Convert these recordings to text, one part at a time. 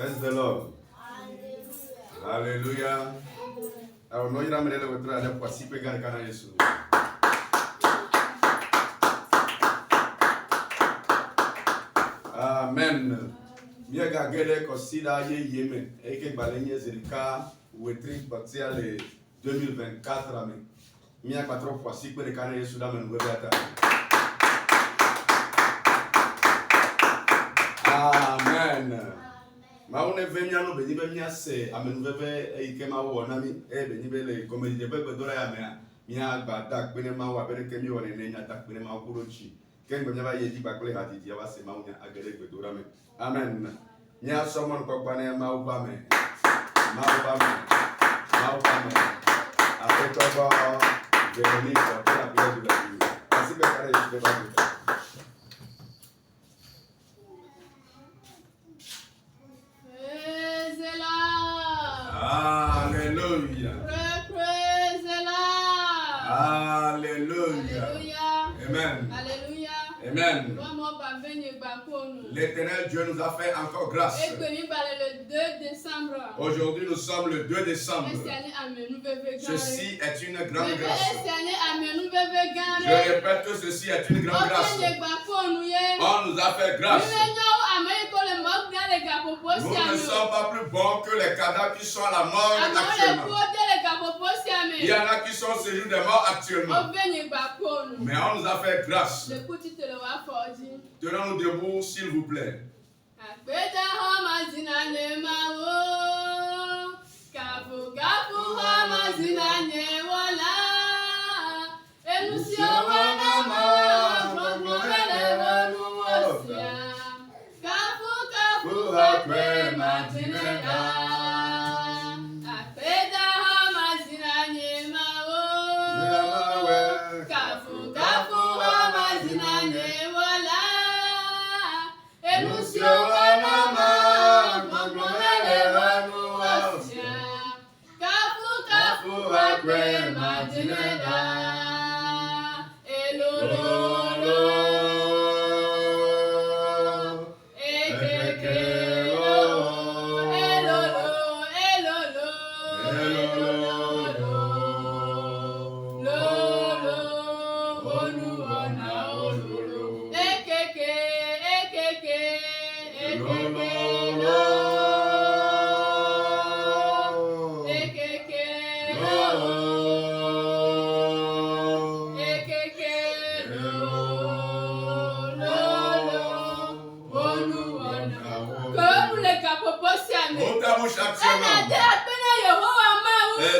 Praise the Lord. Hallelujah. Alors, nous irons le retour à la poissy que gagne kana Yesu. Amen. Miaga gele kosida ye yeme eke balenye zerika wetri batia le 2024 amen. Mia patro poissy que kana Yesu da men webata. Amen. Ma on est venu à nous bénir bien c'est à nous bébé et que ma ou nami et bénir les comme des bébés de la mer mia batak bene ma wa bene que mi on est né attaque bene ma kurochi ken be nyaba yedi ba kle hati ya ba se ma unya agere be do rame amen mia somon ko bane ma u ba me ma u ba me ma u ba me après toi ba Véronique pour la prière de la vie ainsi que carré je vais pas. Alléluia. Alléluia. Amen. Alléluia. Amen. L'Éternel Dieu nous a fait encore grâce. Le 2 décembre. Aujourd'hui, nous sommes le 2 décembre. Ceci est une grande grâce. Je répète que ceci est une grande grâce. On nous a fait grâce. Nous ne sommes pas plus bons que les cadavres qui sont à la mort actuellement. Il y en a qui sont au séjour des morts actuellement. Mais on nous a fait grâce. Tenons-nous debout, s'il vous plaît.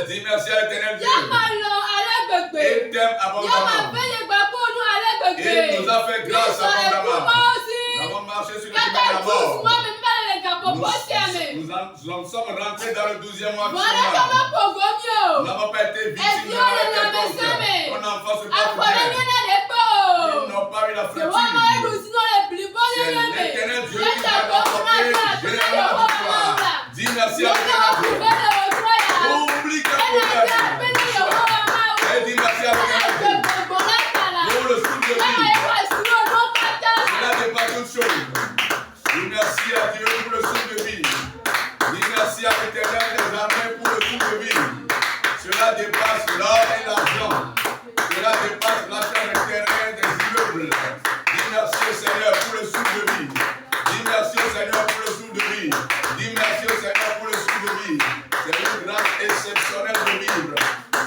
Dis merci à l'Éternel Dieu. Il t'aime abondamment. Il nous a fait grâce abondamment. Nous avons marché sur le chemin de la mort. Nous sommes rentrés dans le 12e mois. Nous n'avons pas été victimes de mauvais. On n'en fasse pas pour bien. Ils n'ont pas eu la fracture. C'est l'Éternel Dieu qui nous a apporté généralement la victoire. Dis merci à l'Éternel Dieu. Oublie tes problèmes. Et dis merci à l'Éternel Dieu. Pour le souffle de vie. Cela dépasse toute chose. Dis merci à Dieu pour le souffle de vie. Dis merci à l'Éternel des armées pour le souffle de vie. Cela dépasse l'or et l'argent. Cela dépasse l'achat des terrains, des immeubles. Dis merci au Seigneur pour le souffle de vie. Dis merci au Seigneur pour le souffle de vie. Dis merci au Seigneur pour le souffle de vie. C'est une grâce exceptionnelle de vivre.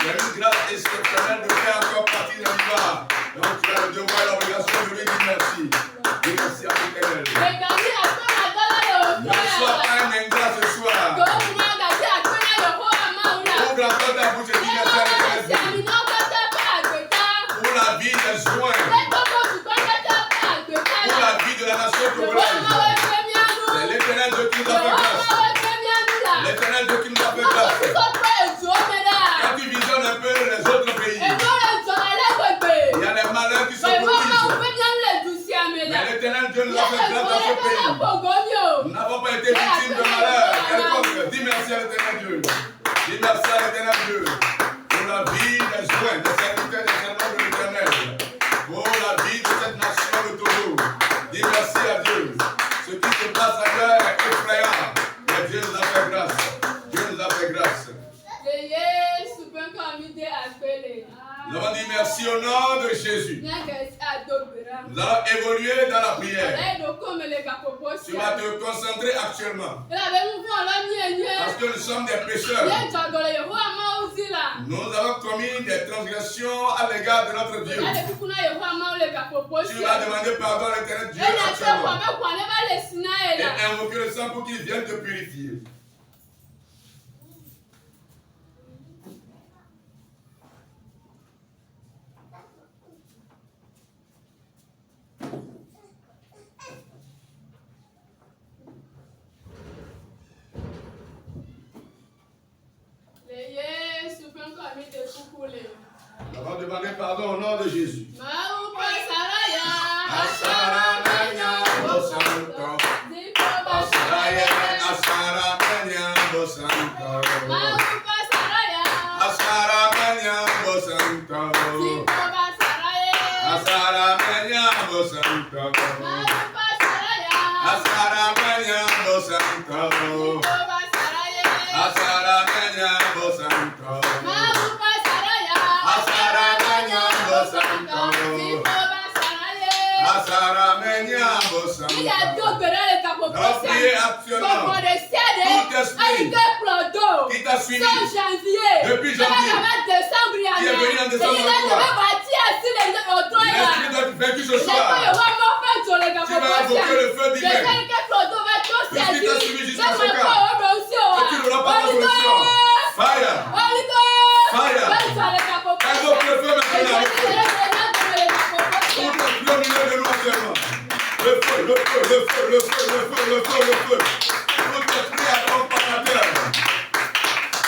C'est une grâce exceptionnelle de faire encore partie de l'hiver. Donc tu as le devoir et l'obligation de lui dire merci. Dis merci à l'Éternel. Ne sois pas un ingrat ce soir. Ouvre encore ta bouche et dis merci à l'Éternel. Pour la vie des soins. Pour la vie de la nation congolaise. C'est l'Éternel Dieu qui nous a fait grâce. L'Éternel Dieu qui nous a fait grâce. Quand tu visionnes un peu les autres pays, il y a des malheurs qui sont propices. Mais l'Éternel Dieu nous a fait grâce dans ce pays. Nous n'avons pas été victimes de malheurs quelconque. Dis merci à l'Éternel Dieu. Dis merci à l'Éternel Dieu. Pour la vie des soins, des serviteurs, des servants de l'Éternel. Pour la vie de cette nation, le Togo. Dis merci à Dieu. Ce qui se passe ailleurs est effrayant. Nous avons dit merci au nom de Jésus. Nous allons évoluer dans la prière. Tu vas te concentrer actuellement. Parce que nous sommes des pécheurs. Nous avons commis des transgressions à l'égard de notre Dieu. Tu vas demander pardon à l'Éternel Dieu actuellement. Et invoquer le sang pour qu'il vienne te purifier. Nous allons demander pardon au nom de Jésus. Priez actuellement. Tout esprit qui t'a suivi depuis janvier, qui est venu en décembre avec toi, l'esprit doit être vaincu ce soir. Tu vas invoquer le feu divin. Puisqu'il t'a suivi jusqu'à ce cas, que tu n'auras pas de solution. Fire! Fire! Invoque le feu maintenant. Tout est au milieu de nous actuellement. Le feu, le feu, le feu, le feu, le feu, le feu, le feu. Tout esprit accompagnateur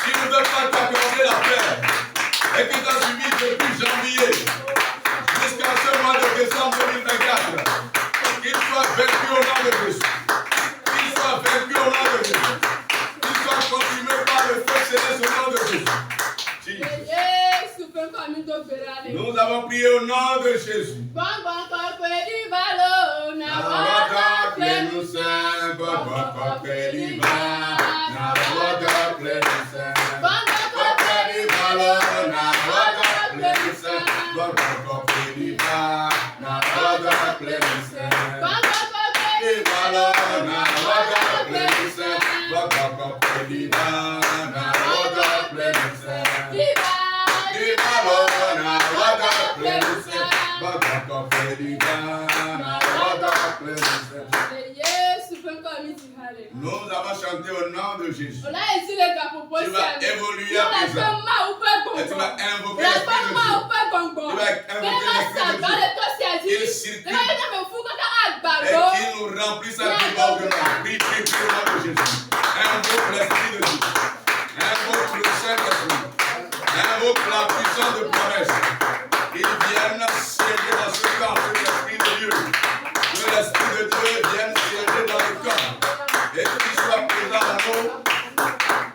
qui ne veut pas t'accorder la paix et qui t'a suivi depuis janvier jusqu'à ce mois de décembre 2024, qu'il soit vaincu au nom de Jésus. Qu'il soit vaincu au nom de Jésus. Qu'il soit consumé par le feu céleste au nom de Jésus. Nous avons prié au nom de Jésus. Nous avons chanté au nom de Jésus. Tu vas évoluer à présent. Et tu vas invoquer l'Esprit de Dieu. Tu vas invoquer l'Esprit de Dieu. Il circule. Et qu'il nous remplisse à débordement. Prie, prie, prie au nom de Jésus. Invoque l'Esprit de Dieu. Invoque le Saint-Esprit. Invoque la puissance de promesse. Qu'il vienne siéger dans ce camp, cet Esprit de Dieu. Que l'Esprit de Dieu vienne siéger dans le camp. Et qu'il soit présent en nous.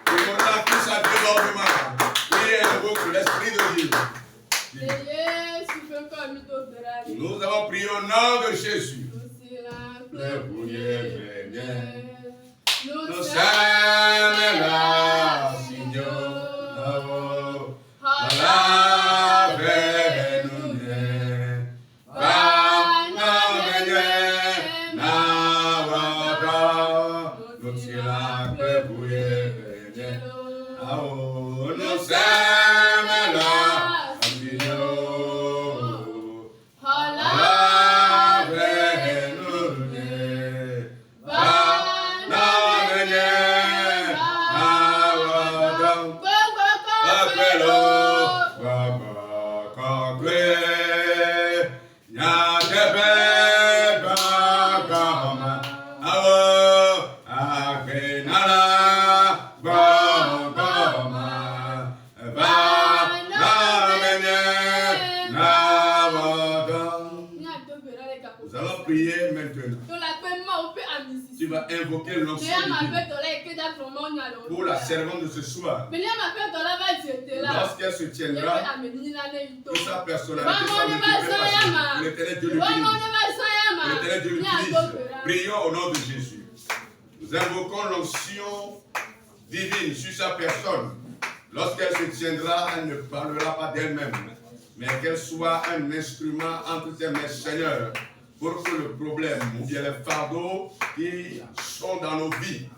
Que nous remplisse à débordement. Et invoque l'Esprit de Dieu. Nous avons prié au nom de Jésus. Nous sommes là, Seigneur. Nous allons prier maintenant. Tu vas invoquer l'onction pour la servante de ce soir. Lorsqu'elle se tiendra, que sa personnalité soit multipliée. L'Éternel Dieu l'utilise. Prions au nom de Jésus. Nous invoquons l'onction divine sur sa personne. Lorsqu'elle se tiendra, elle ne parlera pas d'elle-même, mais qu'elle soit un instrument entre tes mains, Seigneur, pour que le problème ou bien les fardeaux qui sont dans nos vies,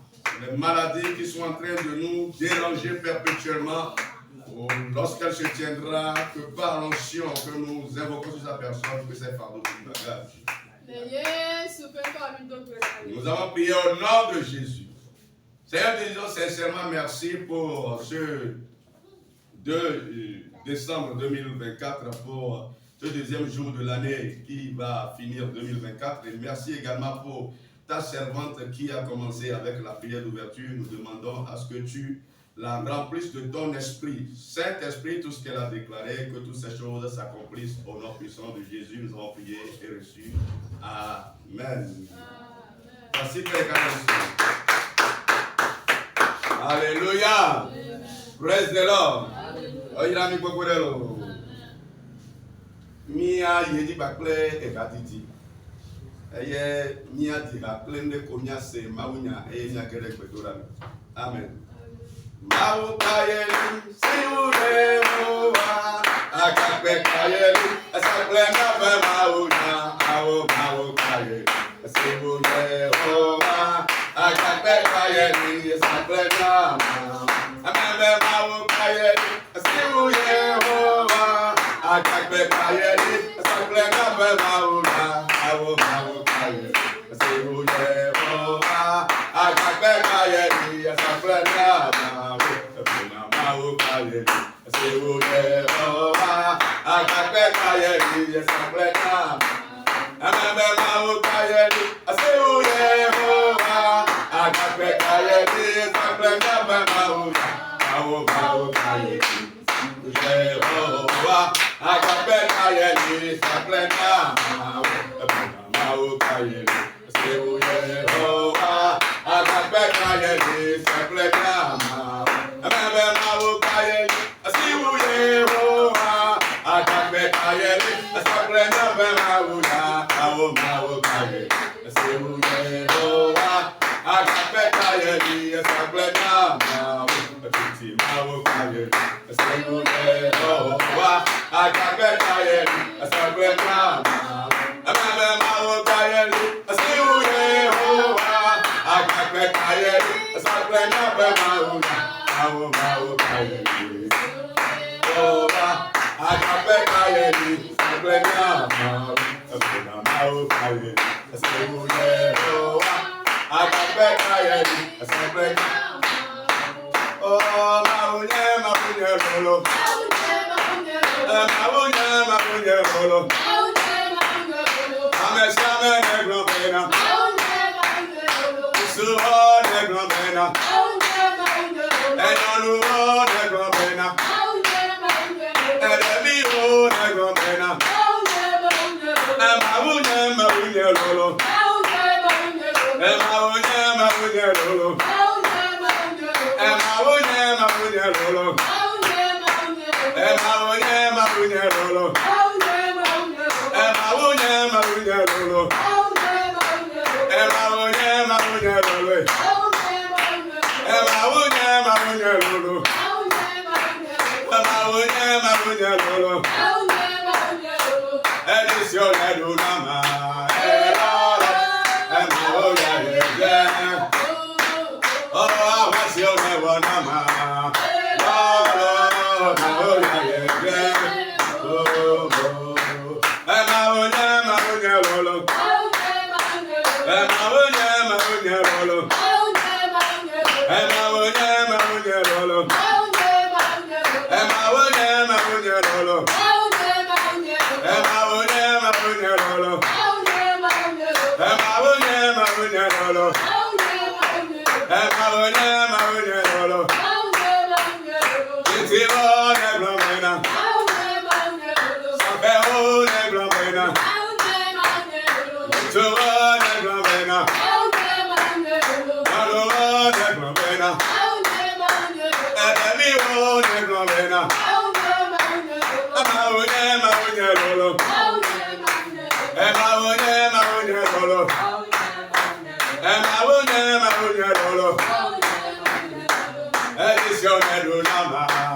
les maladies qui sont en train de nous déranger perpétuellement, lorsqu'elle se tiendra, que par l'onction que nous invoquons sur sa personne, que ces fardeaux se dégagent. Nous avons prié au nom de Jésus. Seigneur, nous disons sincèrement merci pour ce 2 décembre 2024, pour ce deuxième jour de l'année qui va finir 2024. Et merci également pour ta servante qui a commencé avec la prière d'ouverture. Nous demandons à ce que tu la remplisses de ton esprit. Saint-Esprit, tout ce qu'elle a déclaré, que toutes ces choses s'accomplissent au nom puissant de Jésus. Nous avons prié et reçu. Amen. Merci Père Canon. Alléluia. Praise the Lord. Oyira mi gbogbo rẹ lo. Mia yedi bakle e batiti. Eye mia di bakle nde ko mia se mawunya e mia kere gbedora. Amen. Mawu kayeli si ure wa akakpe kayeli asakle na be mawunya mawu kayeli si ure wa akakpe kayeli asakle na amebe mawu kayeli si ure wa akakpe kayeli asakle na be mawunya mawu kayeli si ure wa akakpe kayeli asakle na Edition Edunama.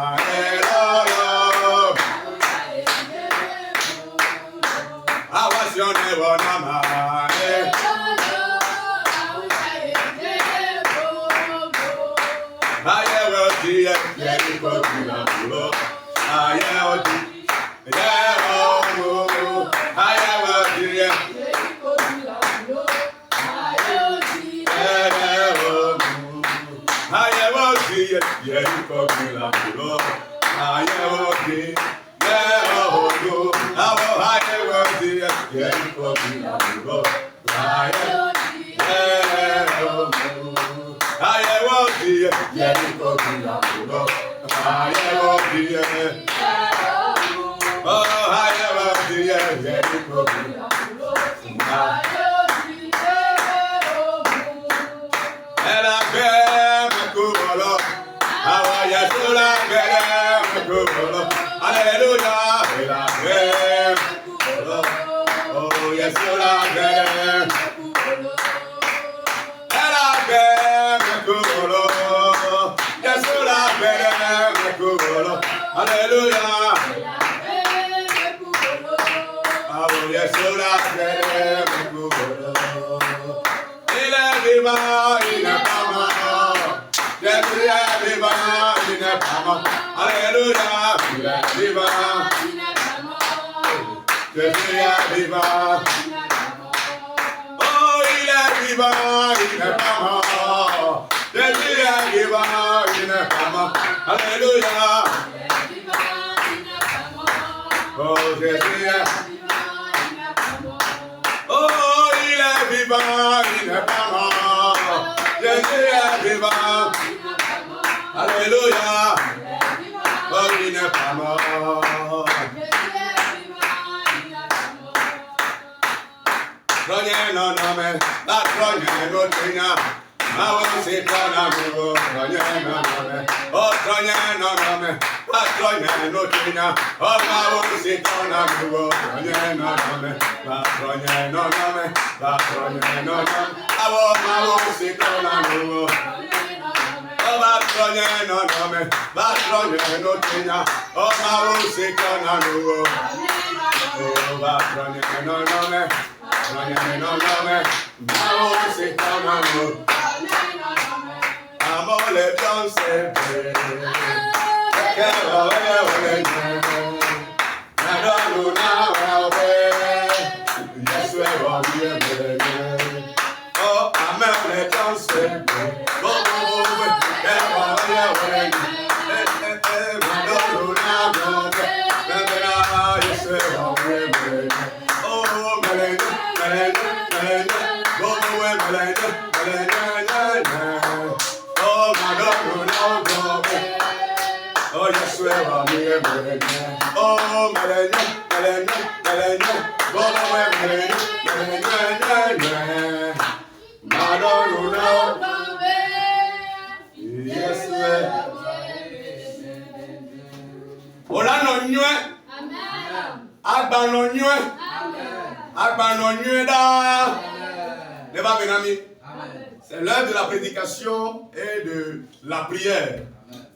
C'est l'heure de la prédication et de la prière.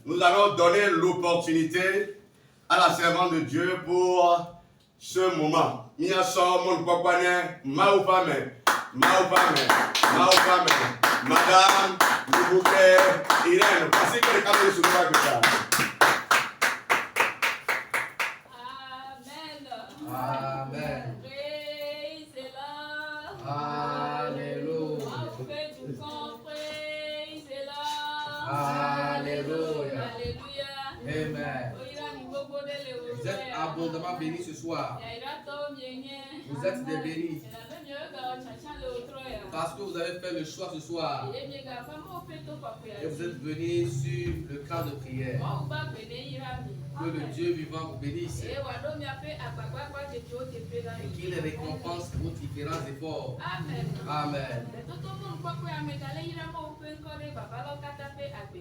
Nous allons donner l'opportunité à la servante de Dieu pour ce moment. Madame, le bouquet, Irène, passez que les caméras sur le ça. Amen. Praise the Lord. Alléluia. Praise the Lord. Alléluia. Alléluia. Amen. Vous êtes abondamment bénis ce soir. Vous êtes des bénis. Parce que vous avez fait le choix ce soir. Et vous êtes venus sur le camp de prière. Que le Dieu vivant vous bénisse. Et qu'il récompense vos différents efforts. Amen. Amen.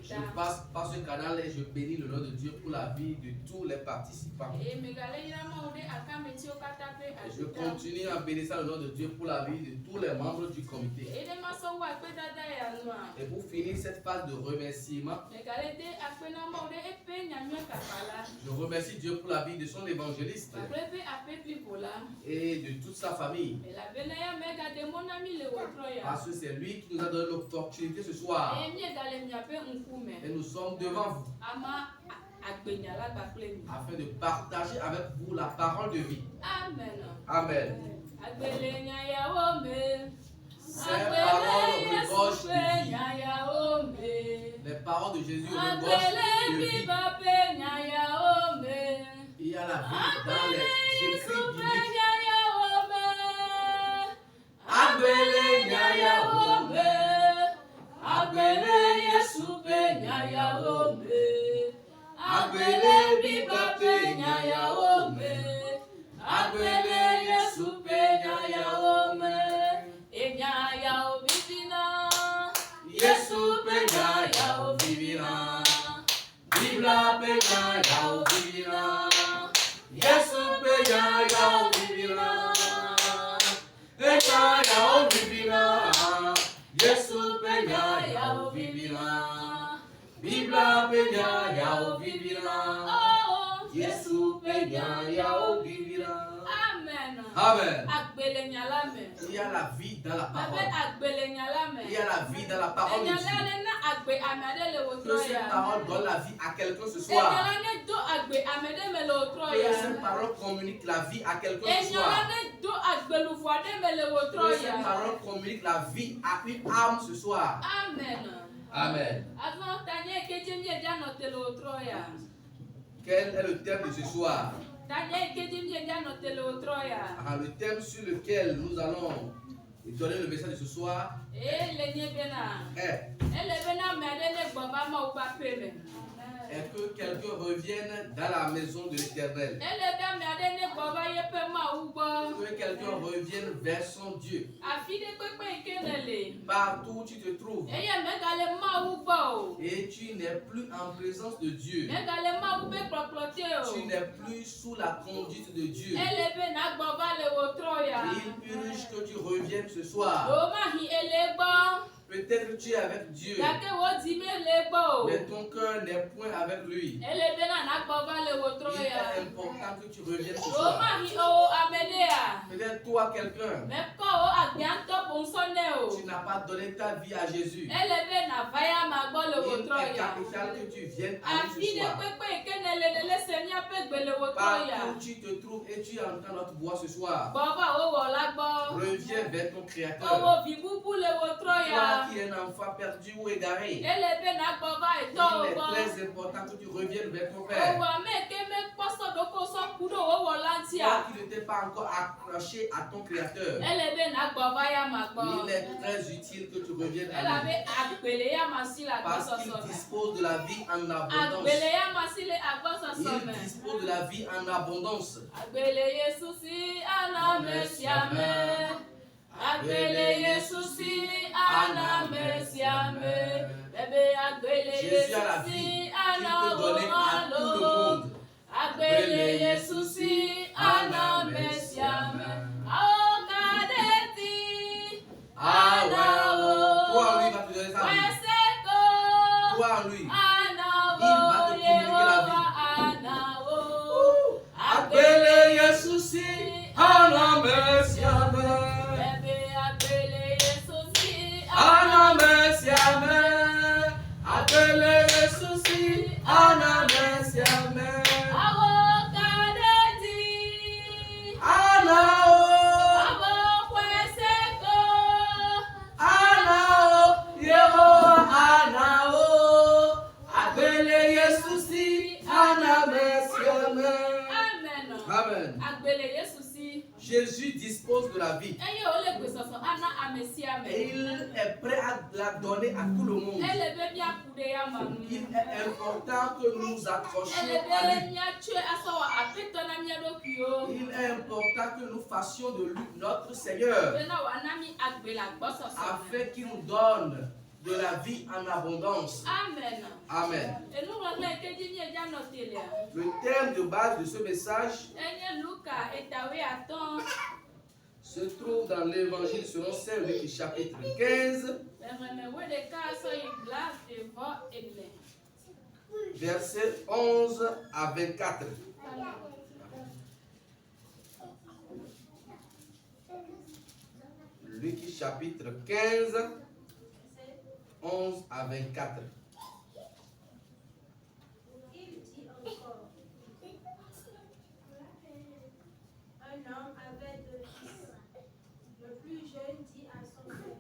Je passe par ce canal et je bénis le nom de Dieu pour la vie de tous les participants. Et je continue à bénir le nom de Dieu pour la vie de tous les membres du comité. Et pour finir cette phase de remerciement, je remercie Dieu pour la vie de son évangéliste et de toute sa famille. Parce que c'est lui qui nous a donné l'opportunité ce soir. Et nous sommes devant vous afin de partager avec vous la parole de vie. Amen. Amen. Ces paroles regorgent de vie. Les paroles de Jésus regorgent de vie. Il y a la vie dans les écrits bibliques. Agbele Yesu pe nyaya ome. Agbele bi bape vivira. Yesu penya ya vivira. Penya ya vivira. Yesu penya ya vivira. Bibla penya ya vivira. Yesu penya ya vivira. Amen. Amen. Il y a la vie dans la parole. Il y a la vie dans la parole de Dieu. Que cette parole donne la vie à quelqu'un ce soir. Que cette parole communique la vie à quelqu'un ce soir. Que cette parole communique la vie à une âme ce soir. Amen. Amen. Quel est le thème de ce soir? Le thème sur lequel nous allons donner le message de ce soir est que quelqu'un revienne dans la maison de l'Éternel. Que quelqu'un revienne vers son Dieu. Partout où tu te trouves. Et tu n'es plus en présence de Dieu. Tu n'es plus sous la conduite de Dieu. Il urge que tu reviennes ce soir. Peut-être que tu es avec Dieu, mais ton cœur n'est point avec lui. Il est important que tu reviennes ce soir. Peut-être toi, quelqu'un, tu n'as pas donné ta vie à Jésus. Il est capital que tu viennes à lui ce soir. Partout où tu te trouves et tu entends notre voix ce soir, reviens vers ton Créateur. Toi qui es un enfant perdu ou égaré, il est très important que tu reviennes vers ton Père. Toi qui ne t'es pas encore accroché à ton Créateur, il est très utile que tu reviennes à lui. Parce qu'il dispose de la vie en abondance. Il dispose de la vie en abondance. Jésus a la vie qu'il peut donner à tout le monde. Crois en lui, il va te donner sa vie. Crois en lui, il va te communiquer la vie. Amen. Jésus dispose de la vie. Et il est prêt à la donner à tout le monde. Il est important que nous nous accrochions à lui. Il est important que nous fassions de lui notre Seigneur, afin qu'il nous donne de la vie en abondance. Amen. Amen. Le thème de base de ce message se trouve dans l'évangile selon Saint Luc, chapitre 15, versets 11 à 24. Luc chapitre 15, 11 à 24. Il dit encore, un homme avait 2 fils. Le plus jeune dit à son père,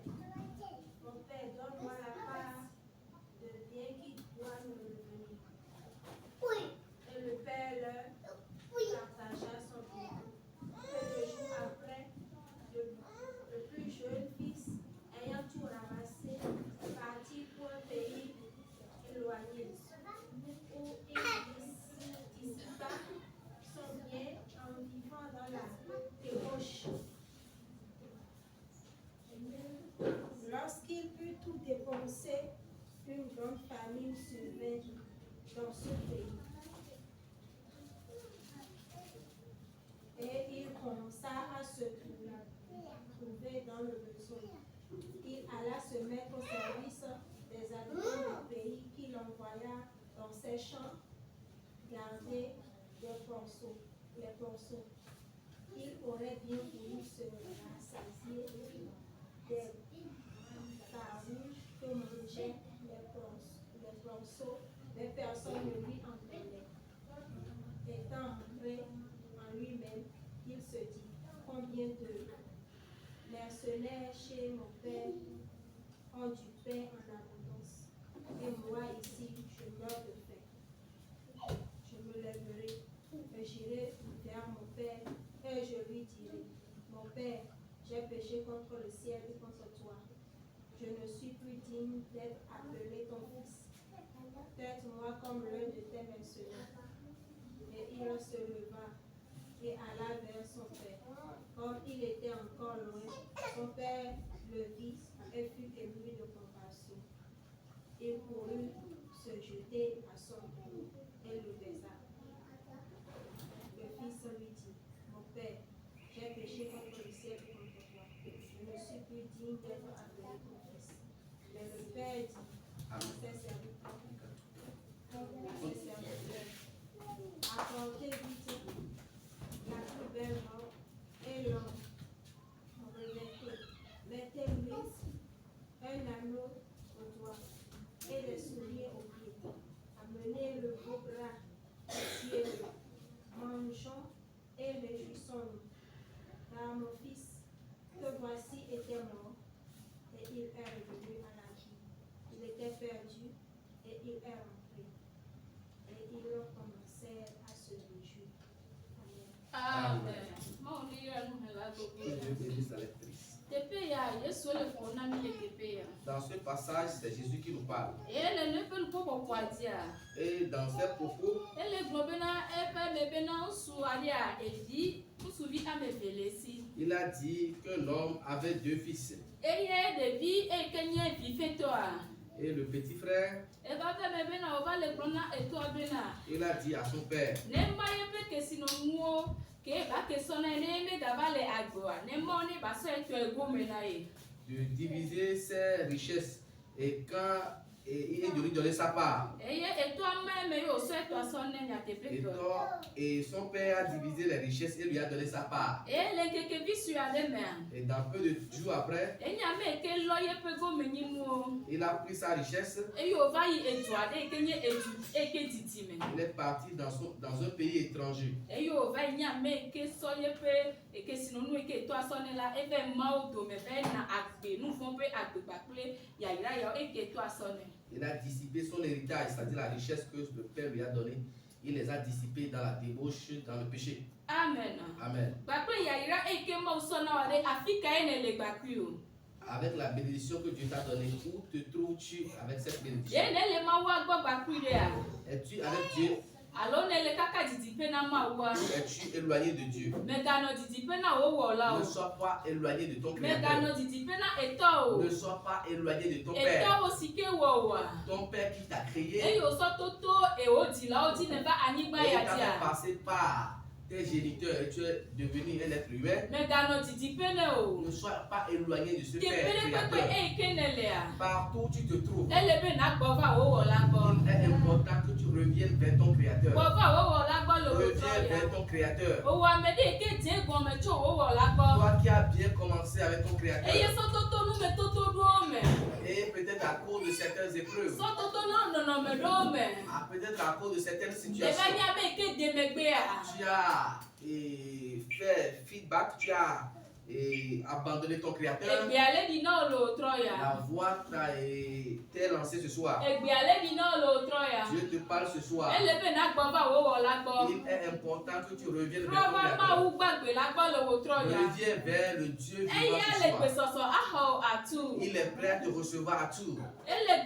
mon père, donne-moi la part de bien qui doit nous revenir. Et le père leur partagea son bien. Quelques jours après, le plus jeune fils, ayant tout ramassé, partit pour un pays éloigné, où il dissipa son bien en vivant dans la débauche. Lorsqu'il eut tout dépensé, une grande famine survint dans ce pays. pensons. Il aurait bien voulu se rassasier des carouges que mangeaient les ponceaux, mais personne ne lui entendait. Étant entré en lui-même, il se dit, combien de mercenaires chez mon père ont du pain en abondance, et moi ici, je meurs de faim. Je me lèverai et j'irai vers mon père, et je lui dirai, mon père, j'ai péché contre le ciel et contre toi. Je ne suis plus digne d'être appelé ton fils. Traite-moi comme l'un de tes mercenaires. Et il se leva et alla vers son père. Comme il était encore loin, son père le vit et fut ému de compassion. Il courut se jeter à son cou et le baisa. Le fils lui dit, mon père, j'ai péché contre le ciel et contre toi. Je ne suis plus digne d'être appelé ton fils. Mais le père dit à ses serviteurs, apportez vite la plus belle robe et l'or, mettez l'huile, un anneau au doigt et des souliers aux pieds. Amenez le beau bras ciel, mangeons et réjouissons-nous. Car mon fils, que voici, était mort et il est revenu à la vie. Il était perdu et il est rentré. Et ils commencèrent à se réjouir. Amen. Amen. Dans ce passage, c'est Jésus qui nous parle. Et dans ses propos, il a dit qu'un homme avait 2 fils. Et le petit frère, il a dit à son père, de diviser ses richesses et quand il de lui donner sa part. Et son père a divisé les richesses et lui a donné sa part. Et dans peu de jours après, il a pris sa richesse. Il est parti dans un pays étranger. Il a dissipé son héritage, c'est-à-dire la richesse que le père lui a donnée. Il les a dissipés dans la débauche, dans le péché. Amen. Amen. Avec la bénédiction que Dieu t'a donnée, où te trouves-tu avec cette bénédiction? Es-tu avec Dieu? Es-tu éloigné de Dieu? Ne sois pas éloigné de ton Créateur. Ne sois pas éloigné de ton Père. Ton Père qui t'a créé et t'a fait passer par tes géniteurs et tu es devenu un être humain. Ne sois pas éloigné de ce Père créateur. Partout où tu te trouves, il est important que tu reviennes vers ton Créateur. Reviens vers ton Créateur. Toi qui as bien commencé avec ton Créateur. Et peut-être à cause de certaines épreuves, peut-être à cause de certaines situations, tu as fait feedback, tu as abandonné ton Créateur. La voix t'est lancée ce soir. Dieu te parle ce soir. Il est important que tu reviennes vers ton Créateur. Reviens vers le Dieu vivant ce soir. Il est prêt à te recevoir à tout. Il est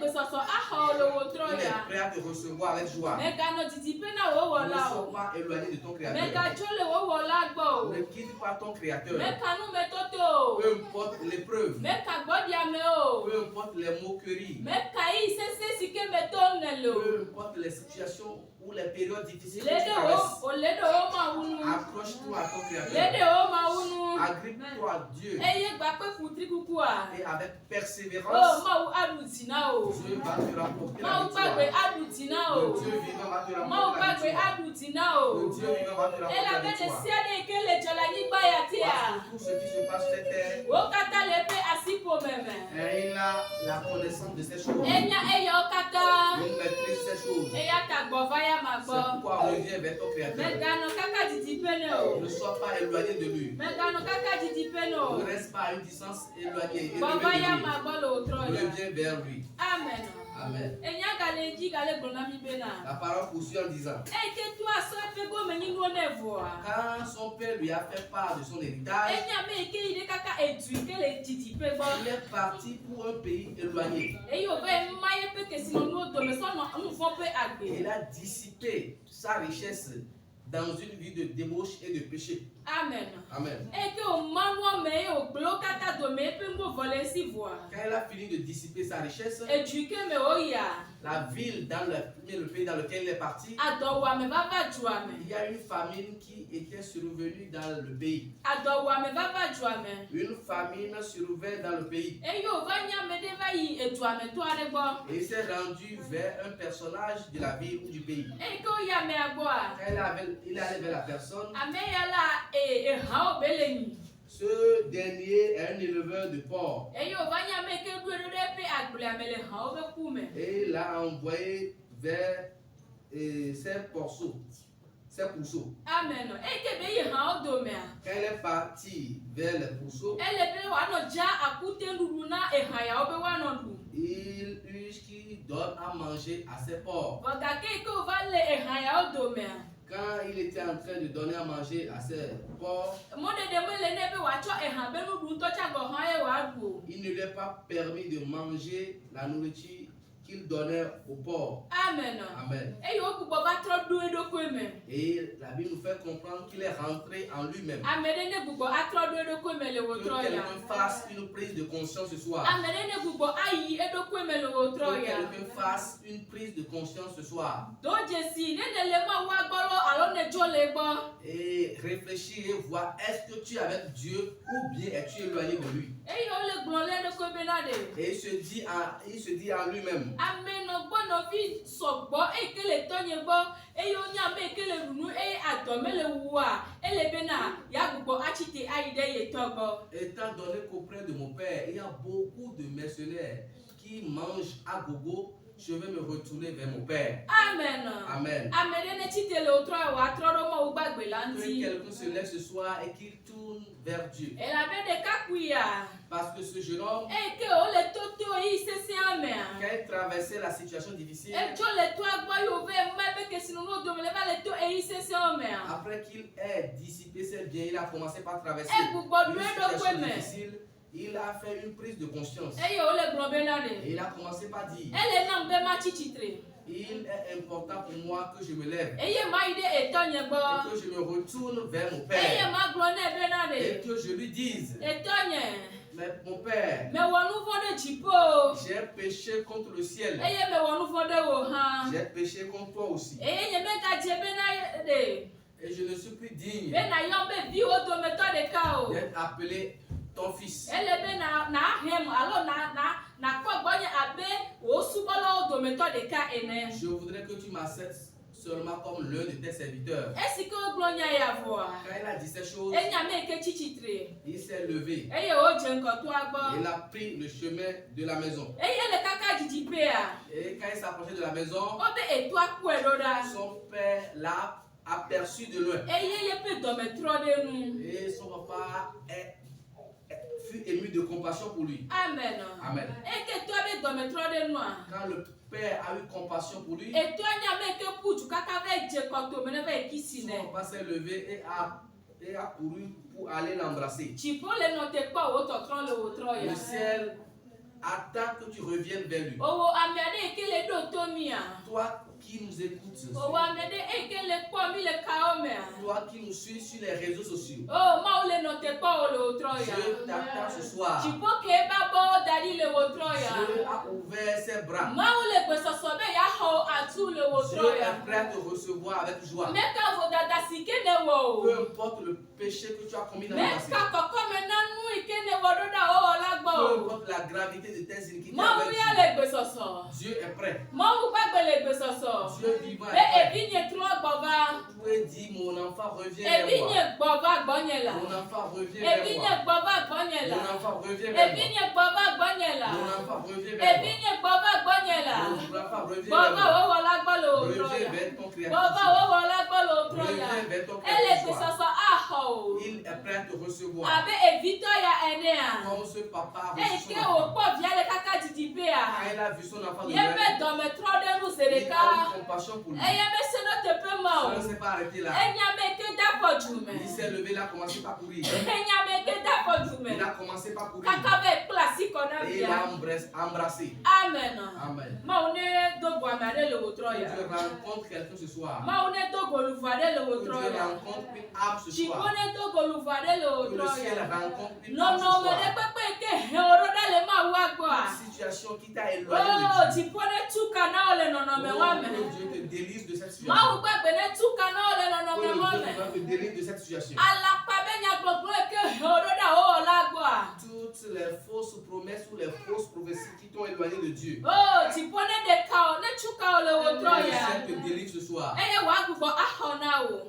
prêt à te recevoir avec joie. Ne sois pas éloigné de ton Créateur. Ne quitte pas ton Créateur. Peu importe l'épreuve, peu importe les moqueries, peu importe les situations ou les périodes difficiles que tu traverses, accroche-toi à ton Créateur. Agrippe-toi à Dieu. Et avec persévérance, Dieu va te rapporter la victoire. Le Dieu vivant va te rapporter la victoire. Le Dieu vivant va te rapporter la victoire. Parce que tout ce qui se passe sur cette terre, il a la connaissance de ces choses. Il maîtrise ces choses. C'est pourquoi reviens vers ton Créateur. Ne sois pas éloigné de lui. Ne reste pas à une distance éloignée. Reviens vers lui. Amen. Amen. La parole poursuit en disant, quand son père lui a fait part de son héritage, il est parti pour un pays éloigné. Il a dissipé sa richesse dans une vie de débauche et de péché. Amen. Amen. Quand il a fini de dissiper sa richesse, la ville dans le pays dans lequel il est parti, il y a une famine qui était survenue dans le pays. Une famine survint dans le pays. Et il s'est rendu vers un personnage de la ville ou du pays. Quand il allait vers la personne, ce dernier est un éleveur de porcs. Et il l'a envoyé vers ses pourceaux. Amen. Quand il est parti vers les pourceaux, il donne à manger à ses porcs. Quand il était en train de donner à manger à ses porcs, il ne lui a pas permis de manger la nourriture qu'il donnait aux porcs. Amen. Amen. Et la Bible nous fait comprendre qu'il est rentré en lui-même. Que quelqu'un fasse une prise de conscience ce soir. Que quelqu'un fasse une prise de conscience ce soir. Et réfléchir et voir, est-ce que tu es avec Dieu ou bien es-tu éloigné de lui? Et il se dit en lui-même. Étant donné qu'auprès de mon père, il y a beaucoup de mercenaires qui mangent à gogo, je vais me retourner vers mon père. Amen. Amen. Que quelqu'un se lève ce soir et qu'il tourne vers Dieu. Parce que ce jeune homme, quand il traversait la situation difficile, après qu'il ait dissipé ses biens, il a commencé par traverser une situation difficile. Il a fait une prise de conscience. Et il a commencé par dire, il est important pour moi que je me lève et que je me retourne vers mon père et que je lui dise, mais mon père, j'ai péché contre le ciel, j'ai péché contre toi aussi, et je ne suis plus digne d'être appelé ton fils. Je voudrais que tu m'acceptes seulement comme l'un de tes serviteurs. Quand il a dit ces choses, il s'est levé. Il a pris le chemin de la maison. Et quand il s'approchait de la maison, son père l'a aperçu de loin. Et son papa fut ému de compassion pour lui. Amen. Amen. Quand le père a eu compassion pour lui, son papa s'est levé et a couru pour aller l'embrasser. Le ciel attend que tu reviennes vers lui. Toi qui nous écoutes, toi qui nous suis sur les réseaux sociaux, je t'attends ce soir. Dieu a ouvert ses bras. Dieu est prêt à te recevoir avec joie. Peu importe le péché que tu as commis dans le passé. gravité de tes iniquités. Dieu est prêt. Dieu vivant est prêt. Vous pouvez dire, mon enfant revient vers moi. Mon enfant revient vers moi. Mon enfant revient vers moi. Mon enfant revient vers moi. Mon enfant revient vers moi. Reviens vers ton créateur. Reviens vers ton créateur. Il est prêt à te recevoir. Comme ce papa reçoit son enfant. Quand il a vu son enfant de il a eu compassion pour lui. Ça ne s'est pas arrêté là. Il s'est levé, il a commencé par courir. Il a commencé par courir. Et il a embrassé. Amen. Amen. Tu rencontres quelqu'un ce soir. Tu rencontres une âme ce soir. Que le ciel rencontre une âme ce soir. Une situation qui t'a éloigné de Dieu. Que Dieu te délivre de cette situation. Que Dieu te délivre de cette situation. Toutes les fausses promesses ou les fausses prophéties qui t'ont éloigné de Dieu. Que le ciel te délivre ce soir.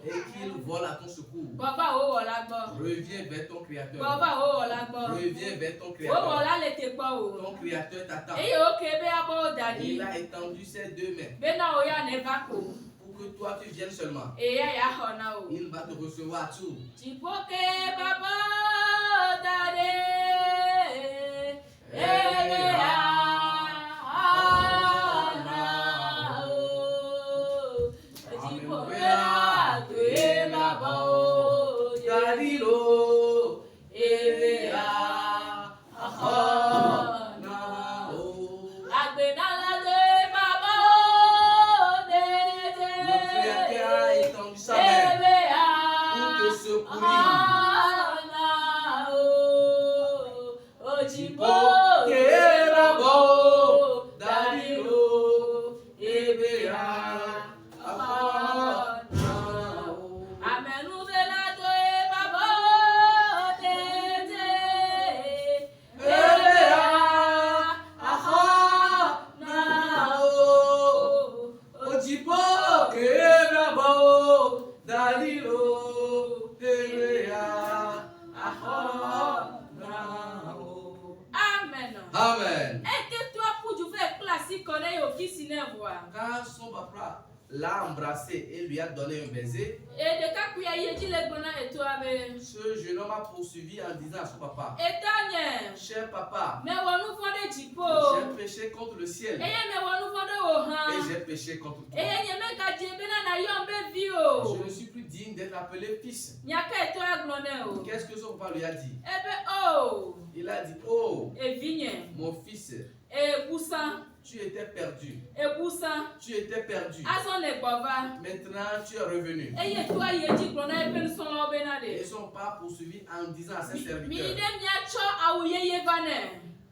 Et qu'il vole à ton secours. Reviens vers ton créateur. Reviens vers ton créateur. Ton créateur t'attend. Il a étendu ses deux mains pour que toi tu viennes seulement. Il va te recevoir tout. Amen. Quand son papa l'a embrassé et lui a donné un baiser, ce jeune homme a poursuivi en disant à son papa: cher papa, j'ai péché contre le ciel et j'ai péché contre toi. Je ne suis plus digne d'être appelé fils. Qu'est-ce que son papa lui a dit? Il a dit: oh, mon fils, tu étais perdu. Tu étais perdu. Maintenant, tu es revenu. Et son père poursuivit en disant à ses serviteurs: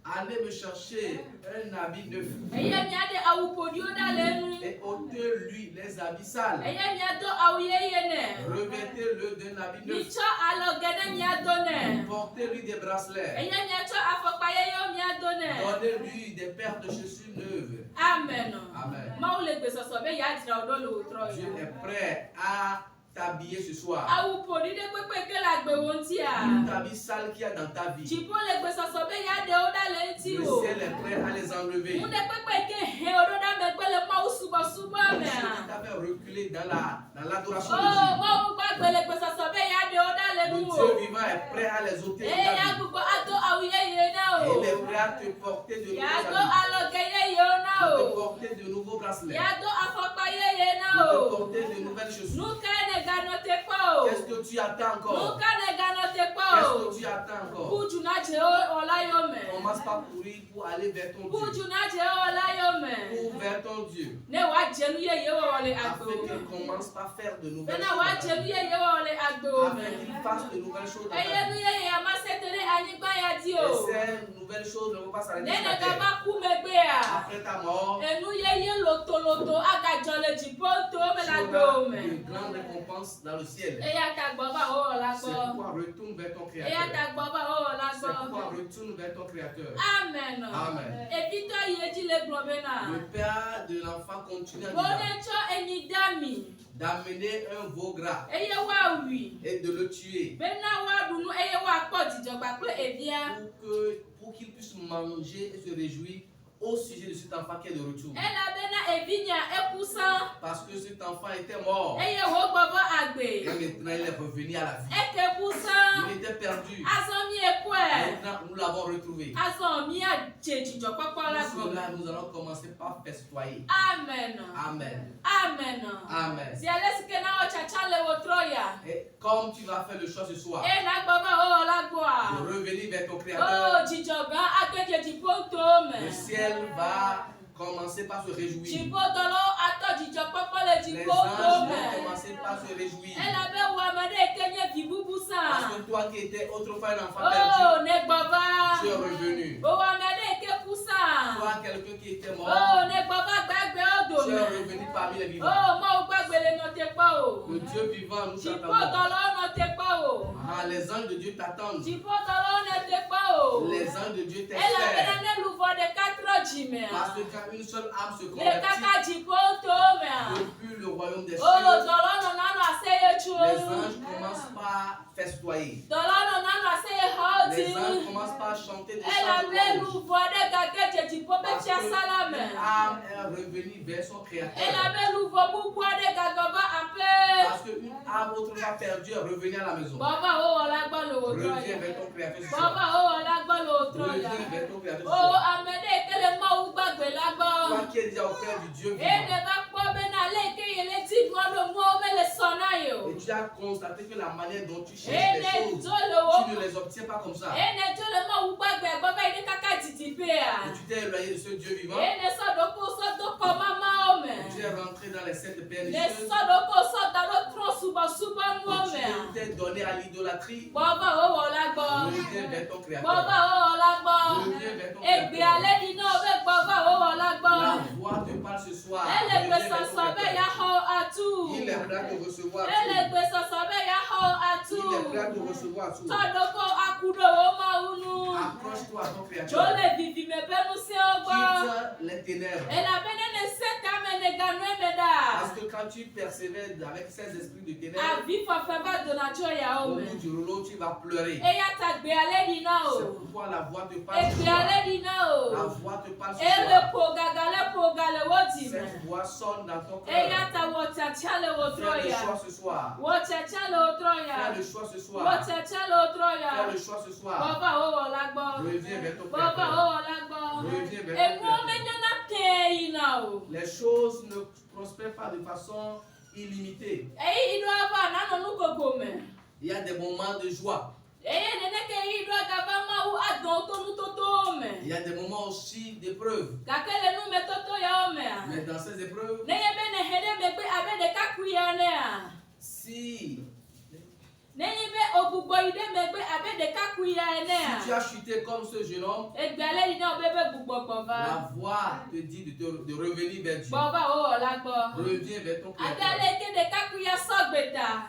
allez me chercher un habit neuf et ôtez-lui les habits sales. Revêtez-le d'un habit neuf. Portez-lui des bracelets. Donnez-lui des paires de chaussures neuves. Amen. Amen. Dieu est prêt à t'habiller ce soir. Une habit sale qu'il y a dans ta vie. Le ciel est prêt à les enlever. Tu t'avais reculé dans l'adoration de Dieu. Le Dieu vivant est prêt à les ôter de ta vie. Il est prêt à te porter de nouveaux habits, de te porter de nouveaux bracelets, de te porter de nouvelles chaussures. Qu'est-ce que tu attends encore? Qu'est-ce que tu attends encore? Commence par courir pour aller vers ton Dieu. Pour vers ton Dieu. Afin qu'il commence par faire de nouvelles choses. Afin qu'il fasse de nouvelles choses dans ta vie. Et ces nouvelles choses ne vont pas s'arrêter sur la terre. Après ta mort, tu auras une grande récompense dans le ciel. C'est pourquoi retourne vers ton Créateur. C'est pourquoi retourne vers ton Créateur. Amen. Amen. Le Le père de l'enfant continue à dire d'amener un veau gras et de le tuer pour qu'il puisse manger et se réjouir au sujet de cet enfant qui est de retour. Parce que cet enfant était mort et maintenant il est revenu à la vie. Il était perdu. Maintenant nous l'avons retrouvé. Pour cela nous allons commencer par festoyer. Amen. Amen. Amen. Amen. Et comme tu vas faire le choix ce soir de revenir vers ton Créateur, le ciel va commencer par se réjouir. Les anges vont commencer par se réjouir. Parce que toi qui étais autrefois un enfant perdu, tu es revenu. Toi, quelqu'un qui était mort, tu es revenu parmi les vivants. Le Dieu vivant nous attend. Ah, les anges de Dieu t'attendent. Les anges de Dieu t'espèrent. Parce que quand une seule âme se convertit depuis le royaume des cieux, les anges commencent par festoyer. Les anges commencent par chanter des chants de louange. Parce qu'une âme est revenue vers son Créateur. Parce qu'une âme autrefois perdue est revenue à la maison. Reviens vers ton Créateur ce soir. Reviens vers ton Créateur ce soir. Toi qui es déjà au cœur du Dieu vivant. Et tu as constaté que la manière dont tu cherches les choses, tu ne les obtiens pas comme ça. Et tu t'es éloigné de ce Dieu vivant. Tu es rentré dans les sectes pernicieuses. Tu t'es donné à l'idolâtrie. Reviens vers ton Créateur. Reviens vers ton Créateur. La voix te parle ce soir. Il est prêt à te recevoir. Il est prêt à te recevoir tout. Accroche-toi à ton Créateur. Quitte les ténèbres. Parce que quand tu persévères avec ces esprits de ténèbres, au bout du rouleau, tu vas pleurer. C'est pourquoi la voix te parle ce soir. La voix te parle ce soir. Cette voix sonne dans ton cœur. Fais le choix ce soir. Fais le choix ce soir. Fais le choix ce soir. Reviens vers ton Créateur. Reviens vers ton Créateur. Les choses ne prospèrent pas de façon illimitée. Il y a des moments de joie. Il y a des moments aussi d'épreuves. Mais dans ces épreuves, si tu as chuté comme ce jeune homme, la voix te dit de revenir vers Dieu. Reviens vers ton Créateur.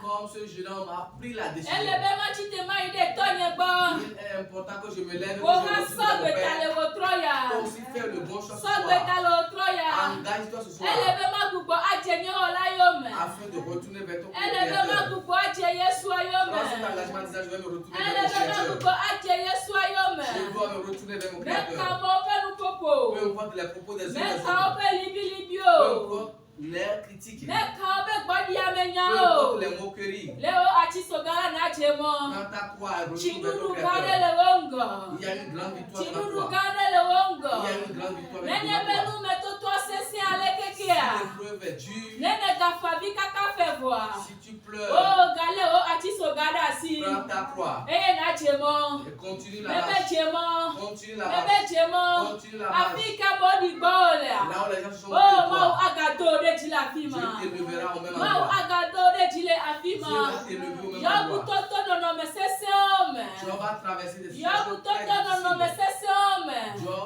Comme ce jeune homme a pris la décision. Il est important que je me lève et que je retourne au Père. Pour aussi faire le bon choix ce soir. Engage-toi ce soir. Afin de retourner vers ton Créateur. Dans cet engagement, disant, je vais me retourner vers mon Créateur. Je dois me retourner vers mon Créateur. Peu importe les propos des hommes. Peu importe les critiques. Peu importe les moqueries. Quand ta croix est retournée vers ton Créateur, il y a une grande victoire dans ta croix. Il y a une grande victoire avec toi. Si l'épreuve est dure, si tu pleures, prends ta croix et continue la marche. Continue la marche. Continue la marche. Là où les gens sont contre toi, Dieu t'élèvera au même endroit. Dieu va t'élever au même endroit. Tu vas traverser des situations très difficiles.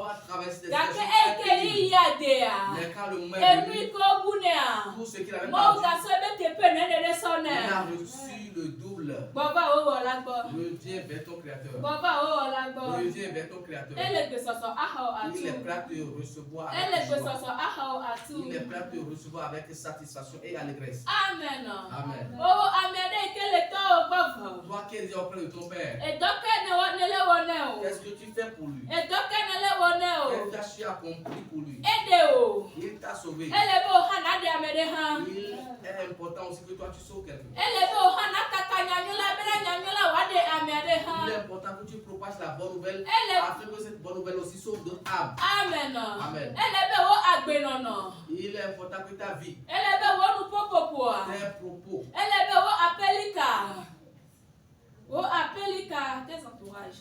va traverser des Gake situations eke très yi pénibles. ya de ya. Mais quand le moment est Enu venu, iko bunea. tout ce qu'il avait Mo perdu, ga so be te pe ne de il sone. a reçu le double. Baba o wala gbo. Reviens vers ton Créateur. Baba o wala gbo. Reviens vers ton Créateur. Ele gbe soso aha o Il est atu. prêt à te recevoir Ele avec gbe joie. soso aha o atu. Il est prêt à te recevoir avec satisfaction et allégresse. Amen. Amen. O amede ikele to o gbofo. Toi qui es auprès de ton Père, Edoke ne wo ne le wone o. qu'est-ce que tu fais pour lui? Edoke ne le wone o. Quelle tâche tu as accompli pour lui? Ede o. Il t'a sauvé. Ele bo hana de amede ha. Il est important aussi que toi tu sauves quelqu'un. Ele bo hana kaka nyanyula bele nyanyula wade amede Il ha. est important que tu propages la bonne nouvelle Elle- afin que cette bonne nouvelle aussi sauve d'autres âmes. Amen. Amen. Ele be wo agbenono. Il est important que ta vie, Ele be wo nu popopo. tes propos, Ele be wo apelika. Wo apelika tes entourages.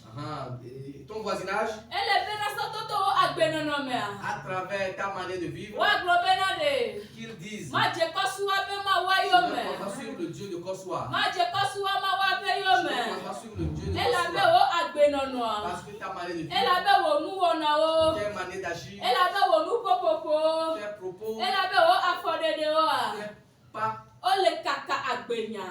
et ton voisinage, Ele be na so toto wo agbenono me. à travers ta manière de vivre, Wa globena de. qu'ils disent, Ma je kosuwa be ma wa je yo ne me. crois pas sur le Dieu de Kossoa. Ma je kosuwa ma wa be yo Je ne me. crois pas sur le Dieu de Ele be Kossoa. wo agbenono. Parce que ta manière de Ele vivre, be wo nu wona o. tes manières d'agir, Ele be wo nu popopo. tes propos, Ele be wo afodede o. tes pas Ole kaka agbenya.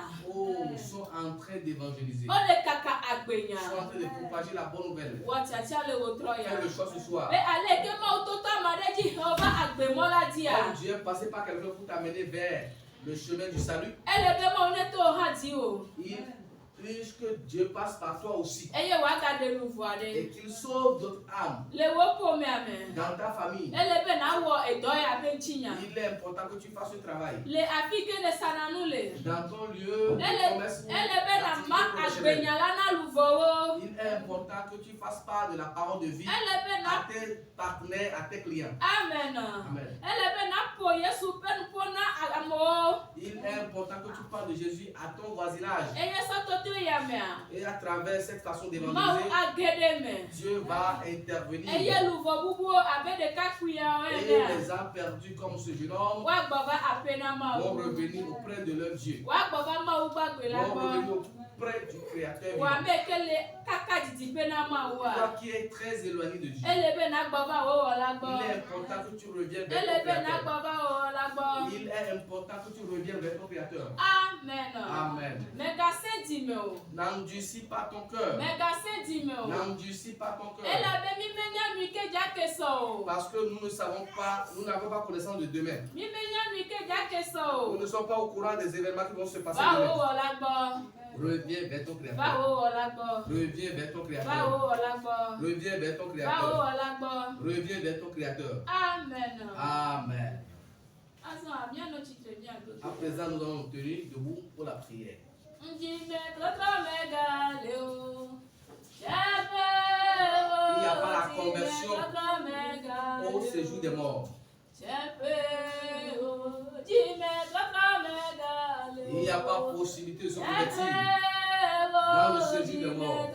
sont en train d'évangéliser. Ole kaka Sont agbenya. en train de propager la bonne nouvelle. Wachacha le wotroya. Fais le choix ce soir. Be ale ke ma ototo amadeji Jehova agbemola dia. Comme Dieu est passé par quelqu'un pour t'amener vers le chemin du salut, Ele be ma oneto hadi o. puisque Dieu passe par toi aussi Eye wa ga de nouveau et ade. qu'il sauve d'autres âmes Le wo po me amen. dans ta famille, Ele be na wo edo ya be chinya. il est important que tu fasses ce travail Le afike de sananu le. dans ton lieu de Ele commerce ou be na ma d'activité professionnelle. agbenya la na luvowo. Il est important que tu fasses part de la parole de vie Ele be na à tes partenaires, à tes clients. amen. Amen. Ele be na po Yesu pe nu po na amo. Il est important que tu parles de Jésus à ton voisinage. Eye so toto ya me a. Et à travers cette façon Mau d'évangéliser, agede me. Dieu va intervenir. Eye luvo bubu abe de kakuya o Et ene. les âmes perdues comme ce jeune homme Wa gbava apena ma vont o. revenir auprès de leur Dieu. Wa gbava ma o gbagbe la Vont revenir gbo. auprès du Créateur Wa vivant. me kele kaka didi pena ma o Toi a. qui es très éloigné de Dieu, Ele be na gbava o la gbo. il est important que tu reviennes vers Ele ton be na Créateur. gbava o la gbo. Il est important que tu reviennes vers ton Créateur. Amen. Amen. Mega senti me o. N'endurcis pas ton cœur. Mega senti me o. N'endurcis pas ton Ele cœur. be mi menya mi ke ja ke so o. Parce que nous ne savons pas, nous n'avons pas connaissance de demain. Mi menya mi ke ja ke so Nous o. ne sommes pas au courant des événements qui vont se passer Va o demain. o la gbo. Reviens vers ton Va Créateur. o o la gbo. Reviens vers ton Va Créateur. o o la gbo. Reviens vers ton Va o Créateur. o la gbo. Reviens vers ton Créateur. Amen. Amen. Asa bien no chitre bien À présent, nous allons nous tenir debout pour la prière. Njime toto mega leo. Il n'y a pas la conversion au séjour des morts. Il n'y a pas possibilité de se convertir dans le séjour des morts.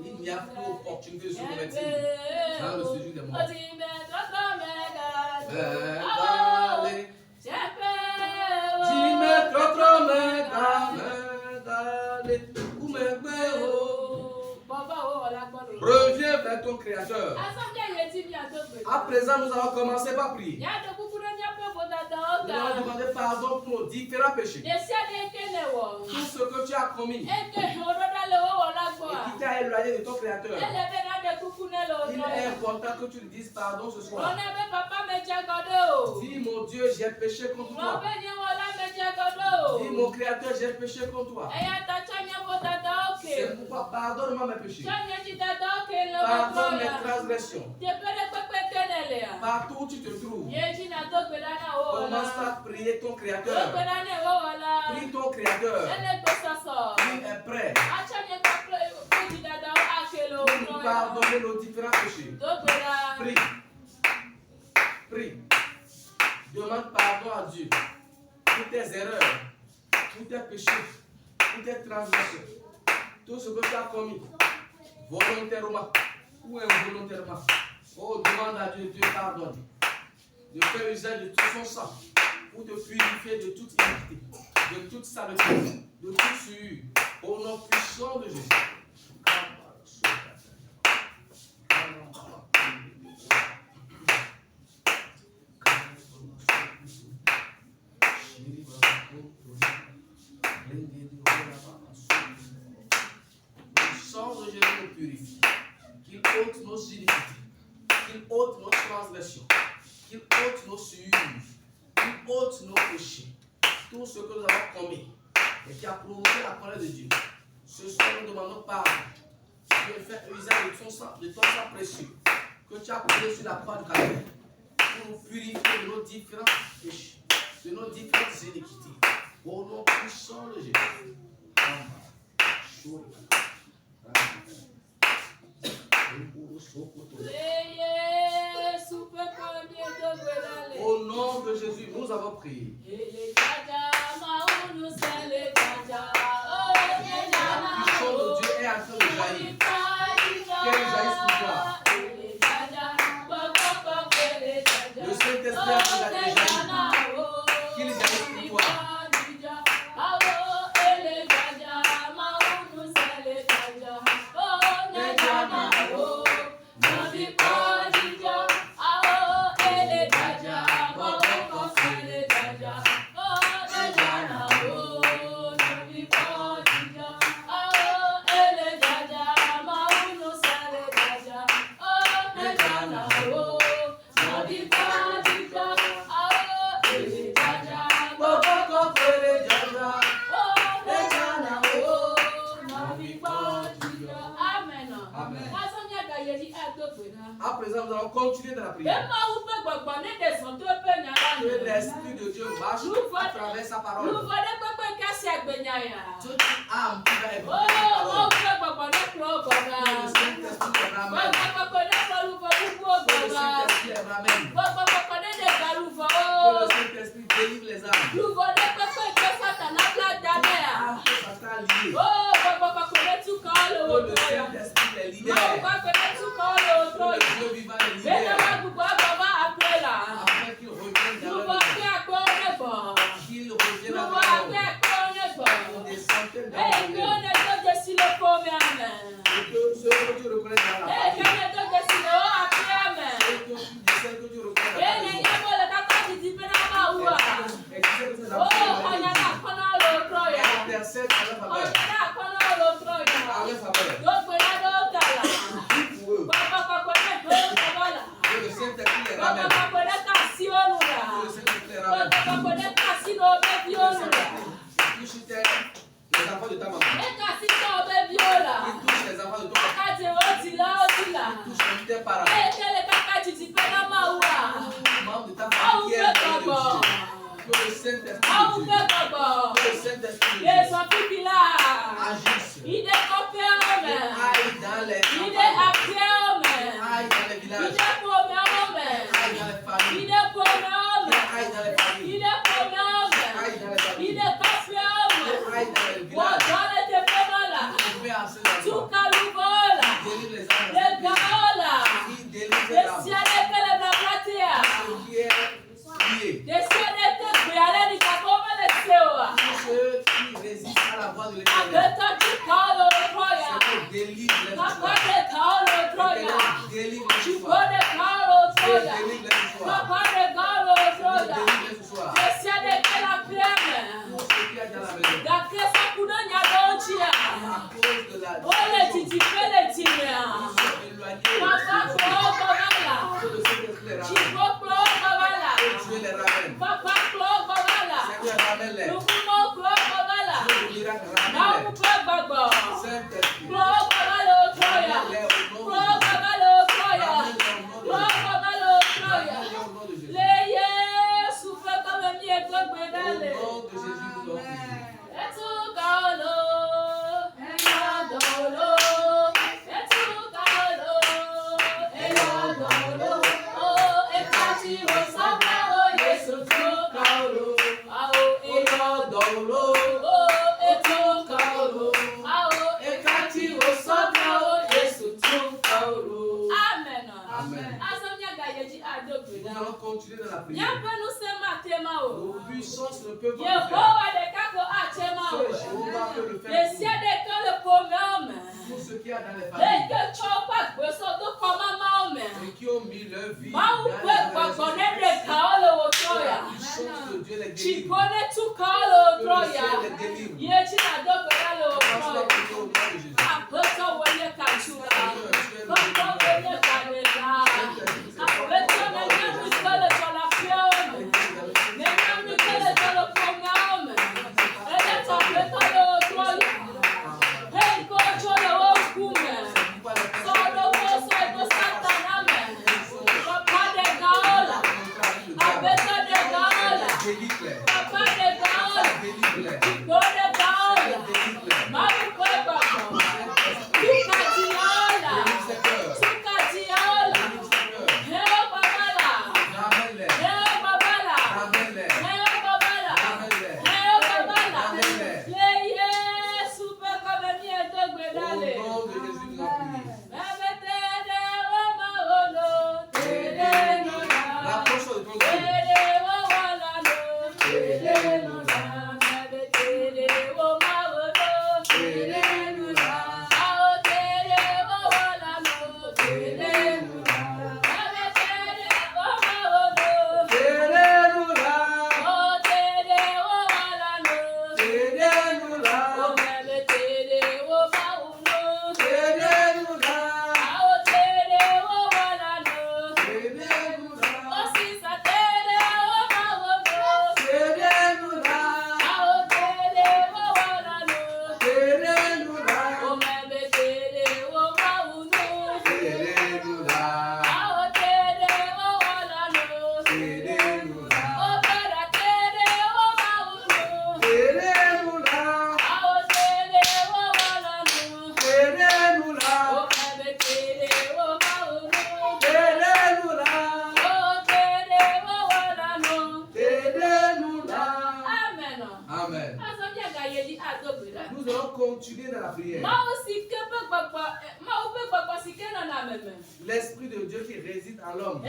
Il n'y a plus opportunité de se convertir dans le séjour des morts. Allez, dis-moi trop reviens vers ton Créateur. À présent, nous allons commencer par prier. Nous allons demander pardon pour nos différents péchés. Tout ce que tu as commis et qui t'a éloigné de ton Créateur. Il est important que tu lui dises pardon ce soir. Dis mon Dieu, j'ai péché contre toi. Dis mon Créateur, j'ai péché contre toi. C'est pourquoi pardonne-moi mes péchés. Pardonne mes transgressions. Partout où tu te trouves, commence par prier ton Créateur. Prie ton Créateur. Il est prêt pour nous pardonner nos différents péchés. Prie. Prie. Demande pardon à Dieu pour tes erreurs, pour tes péchés, pour tes transgressions. Tout ce que tu as commis, volontairement ou involontairement. Oh, demande à Dieu, Dieu pardonne. De faire usage de tout son sang pour te purifier de toute iniquité, de toute saleté, de toute souillure. Au nom puissant de Jésus. iniquités, qu'il ôte nos transgressions, qu'il ôte nos souilles, qu'il ôte nos péchés, tout ce que nous avons commis et qui a provoqué la colère de Dieu. Ce soir, nous demandons pardon. Tu veux faire usage de ton sang précieux que tu as coulé sur la croix du Calvaire pour nous purifier de nos différents péchés, de nos différentes iniquités. Au nom puissant de Jésus. Au nom de Jésus, nous avons prié. La puissance de Dieu est en train de jaillir. Qu'elle jaillisse pour toi. Le Saint-Esprit est en train de jaillir. Qu'il jaillisse pour toi. À présent, nous allons continuer dans la prière. Que l'Esprit de Dieu marche à travers sa parole. Toute âme qui va écouter la parole. Que le Saint-Esprit les ramène. Que le Saint-Esprit les ramène. Que le Saint-Esprit délivre les âmes. Que Satan lié. Que le Saint-Esprit les libère. Que le Dieu vivant les libère. Afin qu'ils reviennent dans leur vie. Qu'ils reviennent dans leur vie. Pour des centaines d'années. Et que ceux que tu reconnais dans la famille. Ceux que tu reconnais dans la famille. Et tu sais que ces enfants intercèdent à leur faveur. À leur faveur. Dis pour eux. Que le Saint-Esprit les ramène. Que le Saint-Esprit les ramène. Touche les enfants de ta maman. Il touche les enfants de ton papa. Il touche tes parents. Membres de ta famille qui est dans le Dieu. Que le Saint-Esprit de Dieu. Que le Saint-Esprit de Dieu agisse. Il est copain, Aille dans les aille dans les villages. il est premier homme, Aille dans les familles. il est premier homme, Aille dans les familles. il est premier homme, Aille dans les il familles. est copain homme. Aille dans les Moi, villages. dans les développements là, Il fait en ce moment. tout calouvola, Délivre les les âmes. gaola, Il délivre les les âmes. ciels que les blaplatia, Ce qui est lié. les ciels que béalé ni kakoma les sewa. Ceux qui résistent à la voix de l'Éternel. Abeta tu kaolo troya, Seigneur, délivre les papa souffrants. de kaolo troya, Seigneur, délivre les tu souffrants. connais kaolo troya, Délivre les souffrants. papa de kaolo troya, Délivre les souffrants. les ciels que la prière. Pour ceux qui sont dans la maison. Dakesa kudonya donchia. À cause de la Ole titipele timia. ils sont éloignés. Papa klo babala. Que le Saint-Esprit les ramène. Chipo klo babala. Que Dieu les ramène. Papa klo babala. Seigneur, ramène-les. Lukumo klo babala. Dieu de miracle, Namu ramène-les. klo babo. Saint-Esprit, Klo babalo troya. ramène-les au nom Klo de Jésus. babalo troya. Ramène-les au nom de Klo Jésus. babalo troya. Ramène-les au nom de Jésus. Le Yesu fe comme mieto Au bedale. nom de Jésus, nous avons prié. Etu kaolo. Eladolo. Etu kaolo. Eladolo. Oh, ekati osaba o Yesu tu kaolo. Ao eladolo. Oh, etu kaolo. Ao ekati osaba o Yesu tu kaolo. Amen. Amen. Azamnya gayeji Nous adogweda. allons continuer dans la prière. Nyapenu sema tema o. Nos puissances ne peuvent pas le faire. Yehowa de kako atema o. Seul Jéhovah peut le faire Yesia de kale pomeme. pour ce qu'il y a dans les familles Eke chopa gbeso do koma maome. et qui ont mis leur vie dans Mau les kwe gbọgbọne de relations. kaole wotroya. La puissance de Dieu les délivre. Chipone tu kaole Que le wotroya. ciel les délivre. Yechi na dogo yale Commence la wotroya. prière au nom de Jésus. Apeto wele kachula. Seigneur, tu es le Koko Dieu. wele kachula. Nous allons continuer dans la prière. L'Esprit de Dieu qui réside en l'homme. Et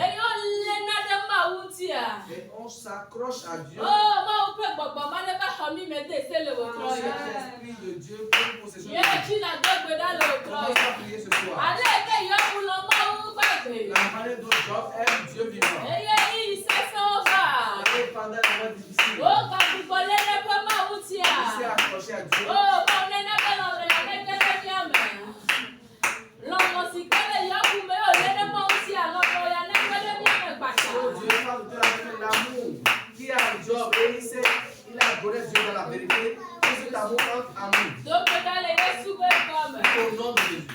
on s'accroche à Dieu. Cet Esprit de Dieu prend possession de nous. Commence à prier ce soir. La manière dont Job aime Dieu vivant. Et pendant la voie difficile, il s'est accroché à Dieu. Oh Dieu parle de l'amour qui a Job et il a donné Dieu dans la vérité. Et cet amour entre en nous. Au nom de Jésus.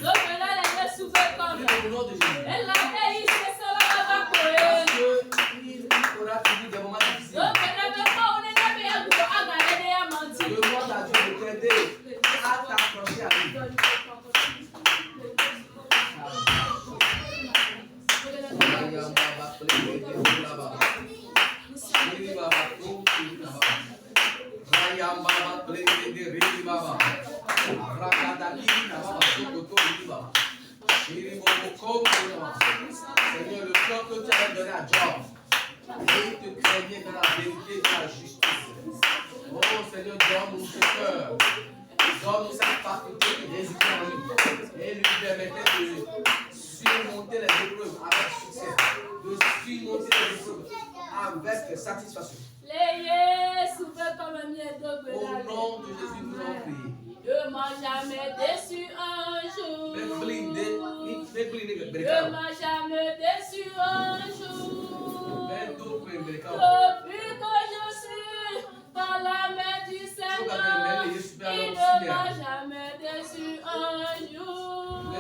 Au nom de Jésus. Il aura toujours des moments difficiles. Demande à Dieu de t'aider à t'accrocher à lui. Seigneur, le corps que tu as donné à Job, il te craignait dans la vérité et dans la justice. Oh Seigneur, donne-nous ce cœur, donne-nous cette faculté qui réside en lui et lui permettait de surmonter les épreuves avec succès, de surmonter les épreuves avec satisfaction. Au nom de Jésus, nous allons prier. Ne m'a jamais déçu un jour. Ne m'a jamais déçu un jour. Depuis que je suis dans la main du Seigneur, il ne m'a jamais déçu un jour.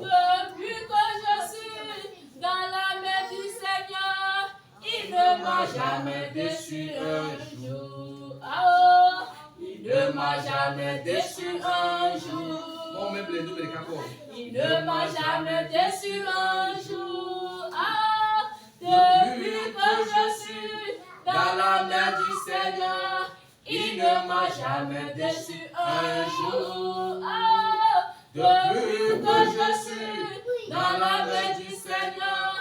Depuis que je suis dans la main du Seigneur, il ne m'a jamais déçu un jour. Oh, il ne m'a jamais déçu un jour. Il ne m'a jamais déçu un jour. Ah, depuis que je suis dans la main du Seigneur, il ne m'a jamais déçu un jour. Ah, depuis que je suis dans la main du Seigneur,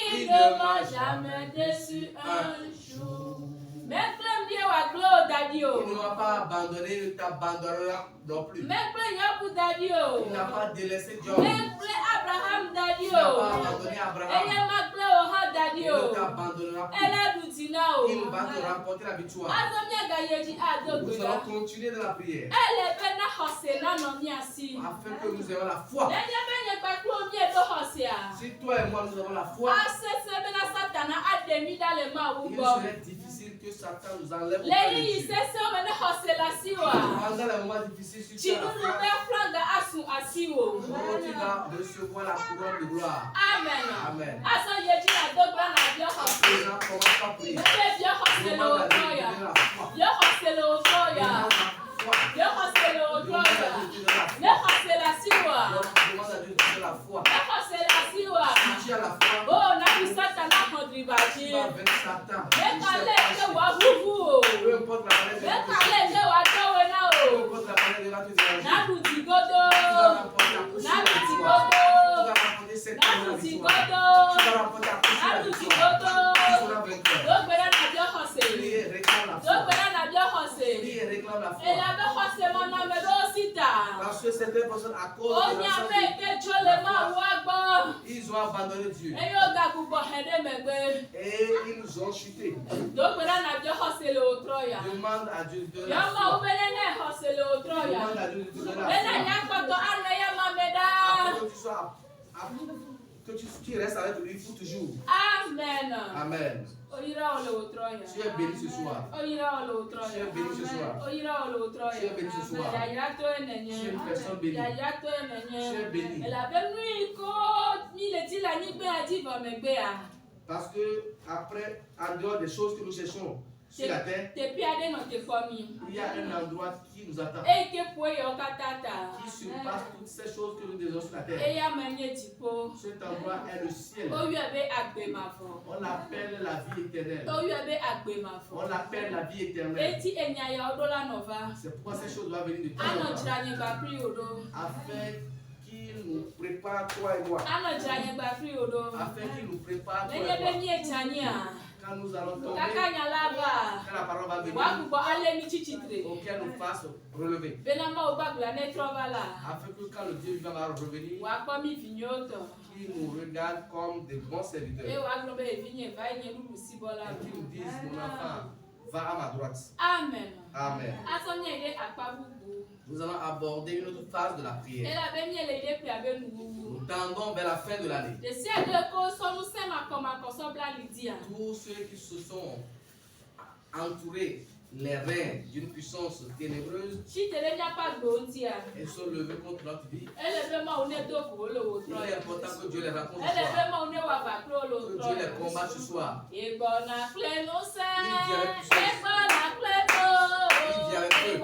il ne m'a jamais déçu un jour. Il ne m'a pas abandonné, il ne t'abandonnera non plus. Il n'a pas délaissé Job. Il n'a pas abandonné Abraham. Il ne t'abandonnera plus. Il va te remporter la victoire. Nous allons continuer dans la prière afin que nous ayons la foi. Si toi et moi nous avons la foi, il serait difficile que Satan nous enlève. Pendant les moments difficiles, si tu as la foi, tu vas recevoir la couronne de gloire. Amen. Amen. À présent, commence à prier. Demande à Dieu de donner la foi. Demande à Dieu de donner la foi. Si tu as la foi, tu vas vaincre Satan. Peu importe la manière de la te déranger, tu vas remporter la couche de la victoire. Tu vas remporter cette victoire. Tu vas remporter la couche de la victoire. Tu seras vainqueur. Priez, réclame la foi. Priez, réclame la foi. Parce que certaines personnes, à cause de la foi, ils ont abandonné Dieu. Et ils ont chuté. Demande à Dieu de donner la foi. Demande à Dieu de donner la foi. Afin que tu restes avec lui pour toujours. Amen. Amen. Tu es béni ce soir. Tu es béni ce soir. Tu es béni ce soir. Tu es une personne bénie. Tu es béni. Parce que après, en dehors des choses que nous cherchons, sur la terre, il y a un endroit qui nous attend, qui surpasse toutes ces choses que nous désirons sur la terre. Cet endroit est le ciel. On l'appelle la vie éternelle. On l'appelle la vie éternelle. C'est pourquoi ces choses doivent venir de temps en temps, afin qu'il nous prépare toi et moi. Afin qu'il nous prépare toi et moi. Quand nous allons tomber, quand la parole va venir, auquel nous fasse relever. Afin que quand le Dieu vivant va revenir, qu'il nous regarde comme des bons serviteurs. Et qu'il nous dise, mon enfant, va à ma droite. Amen. Amen. Nous allons aborder une autre phase de la prière. Nous tendons vers la fin de l'année. Tous ceux qui se sont entourés les reins d'une puissance ténébreuse et sont levés contre notre vie. Il est important que Dieu les raconte ce soir. Que Dieu les combatte ce soir. Il dit avec eux.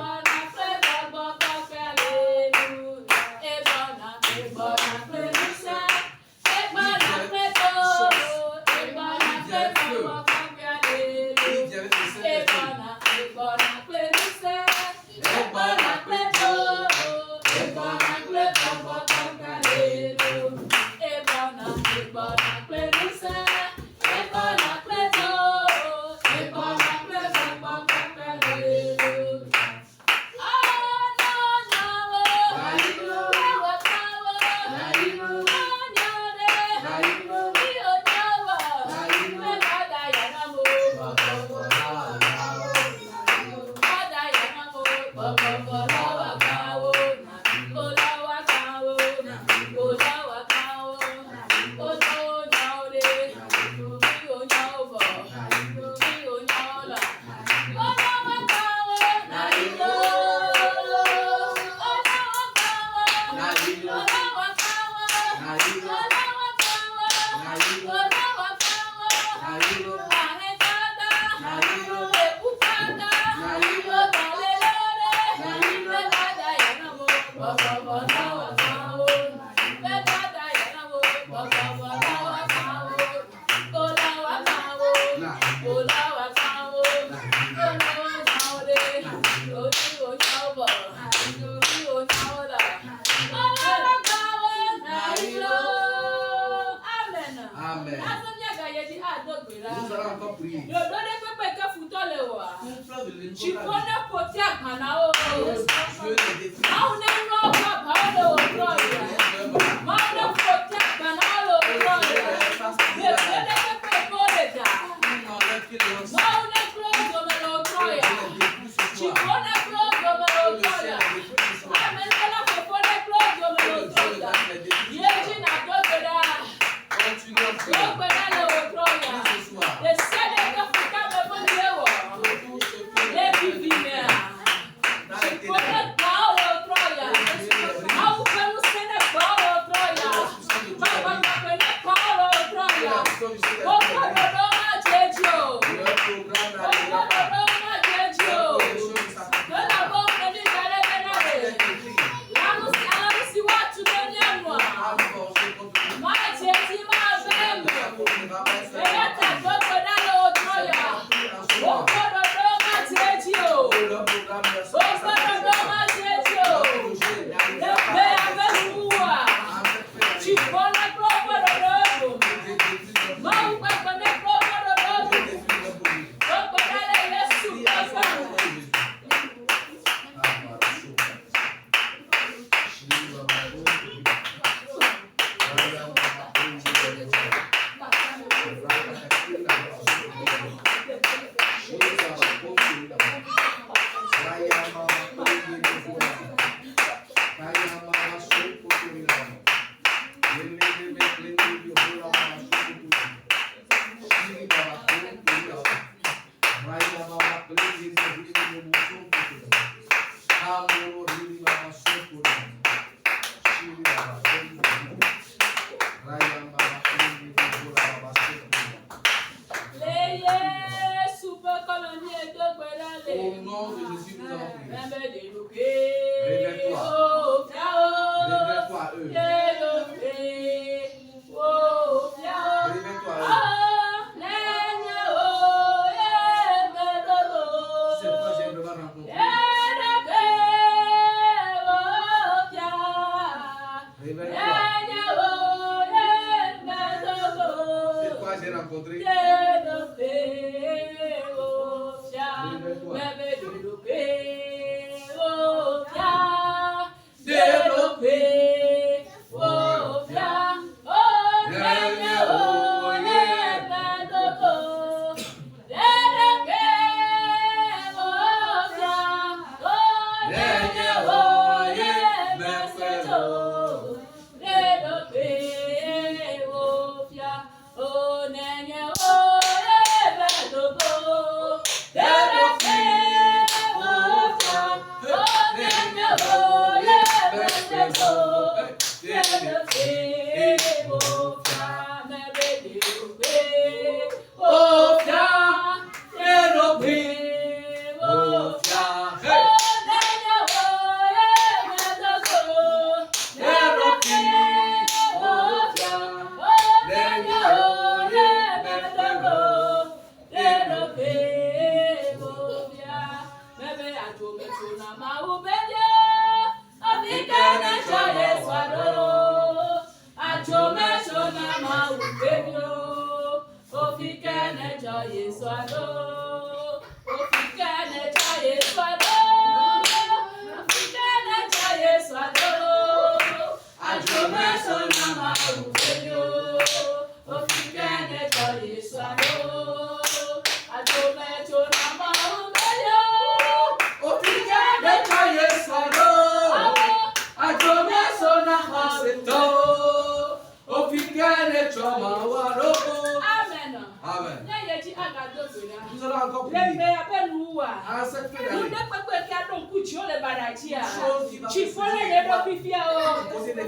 chose qui va Tu connais les repifia.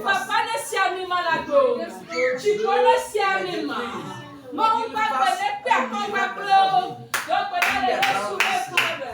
Papa ne s'y anime à la go. Tu connais s'y anime. Mon papa ne peut pas m'appeler. Donc, on a les ressources frères.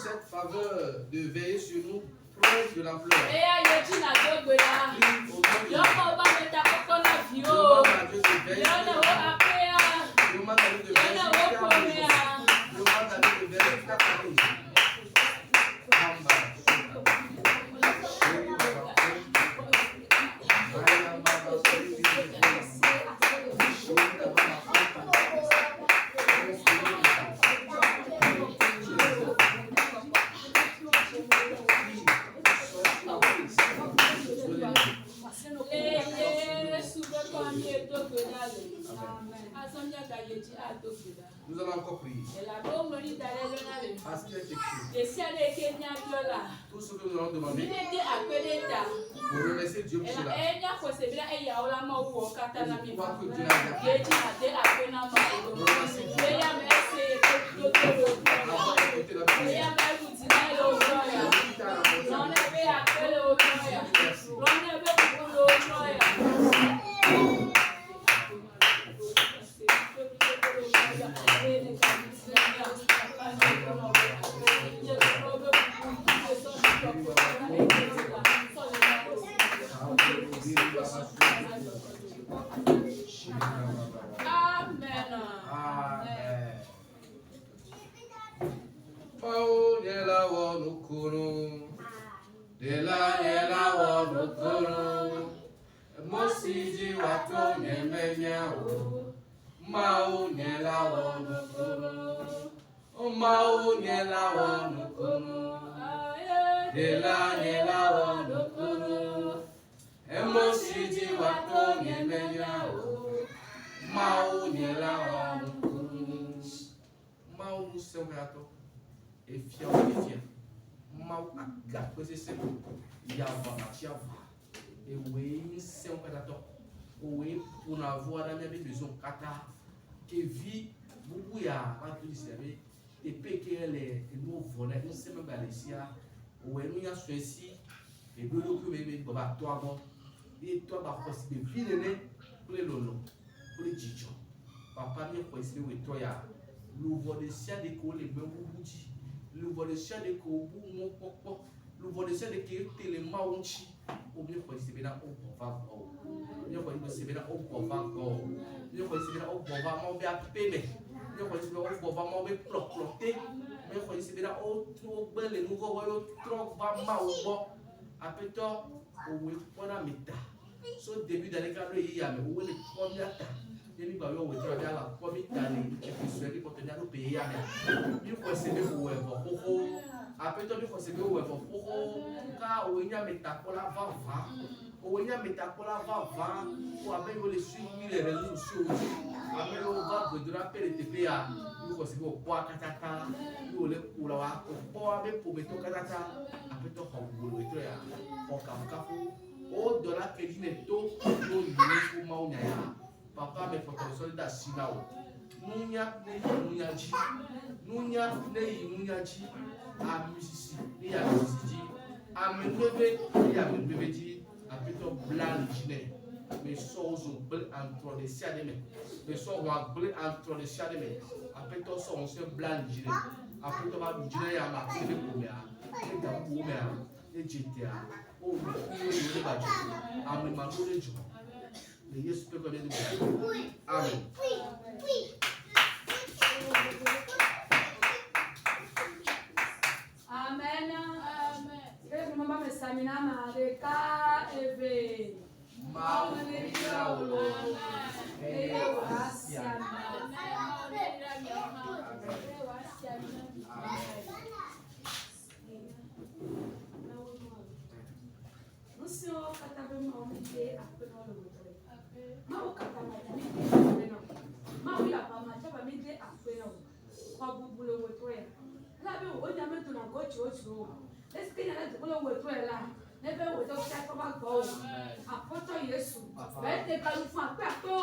Cette faveur de veiller sur nous prenne de l'ampleur. Nous allons encore prier. Parce qu'il est écrit. Tout ce que nous allons demander, pour remercier Dieu pour cela. Et pour que Dieu et fier mau agak posisi ya vamachiava et oui c'est un pédateur oui pour avoir la même besoin kata que vie beaucoup ya pas tout servir et péquer les nous voler nous c'est même Galicia oui nous y a ceci et nous que même baba toi bon et toi ba possible vie pour les lolo pour les chicho papa mi possible oui toi ya l'ouvre de sia de ko le même bouti l'ouvre de sia de ko bu mo popo l'ouvre de sia de ke tele maunchi o mi possible na o pova o mi possible na o pova o mi possible na o pova mo be a peme Mais quand il va vraiment me plotter, mais quand il va trop belle et nous voyons trop vraiment au bord. Après toi, on a mis ta. So début d'année quand il y a mais où est le premier ta. Il va y avoir la première année qui peut se faire pour tenir le pays. Il faut essayer de voir après toi il faut essayer de voir car où il y a mis ta pour la va. Où il y a mis ta pour la va. Pour après les suivre les réseaux sociaux. Après on va de la PLTPA. Il faut essayer de voir katata. Il faut le voir pour avec pour mettre katata. Après toi on va le mettre pour kafu. O dollar keji ne to no yuni kuma unya ya papa me potential da sinao nunya nunya ji a misisi ni ya misisi a menbebe ni ya menbebe ji a pito blanc jine me so zo bel entre les siade me so wa bel entre les siade me a pito so on se blanc jine a pito ba jine ya ma ke ko me a e da bu me a e GTA o le ba ju amen ma go le ju le Yesu pe ko le amen amen amen mama me samina ma de ka eve ma le dia o e asia Senhor, catava mal me ter a pena no outro. Mal catava me ter a pena. Mal ia para matar me ter a pena. Para bubulo o outro é. Lá vem o olho a meto na gote outro. Esse que era de bubulo o outro é lá. Neve o outro sai para bagol. A foto Jesus. Vai ter para o fã perto.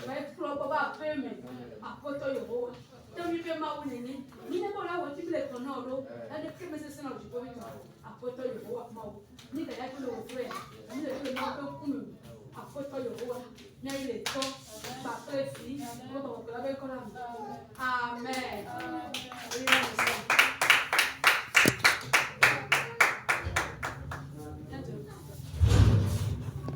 Vai pro baba peme. A foto eu então me vê mal neném. Ninguém vai lá o tipo de tonoro. Lá depois me se não de boa. A foto eu vou mal. Ni da yako lo fue ni le fue mo ko kunu afoto yo wa na ile to ba prefi mo ba ko la be ko na amen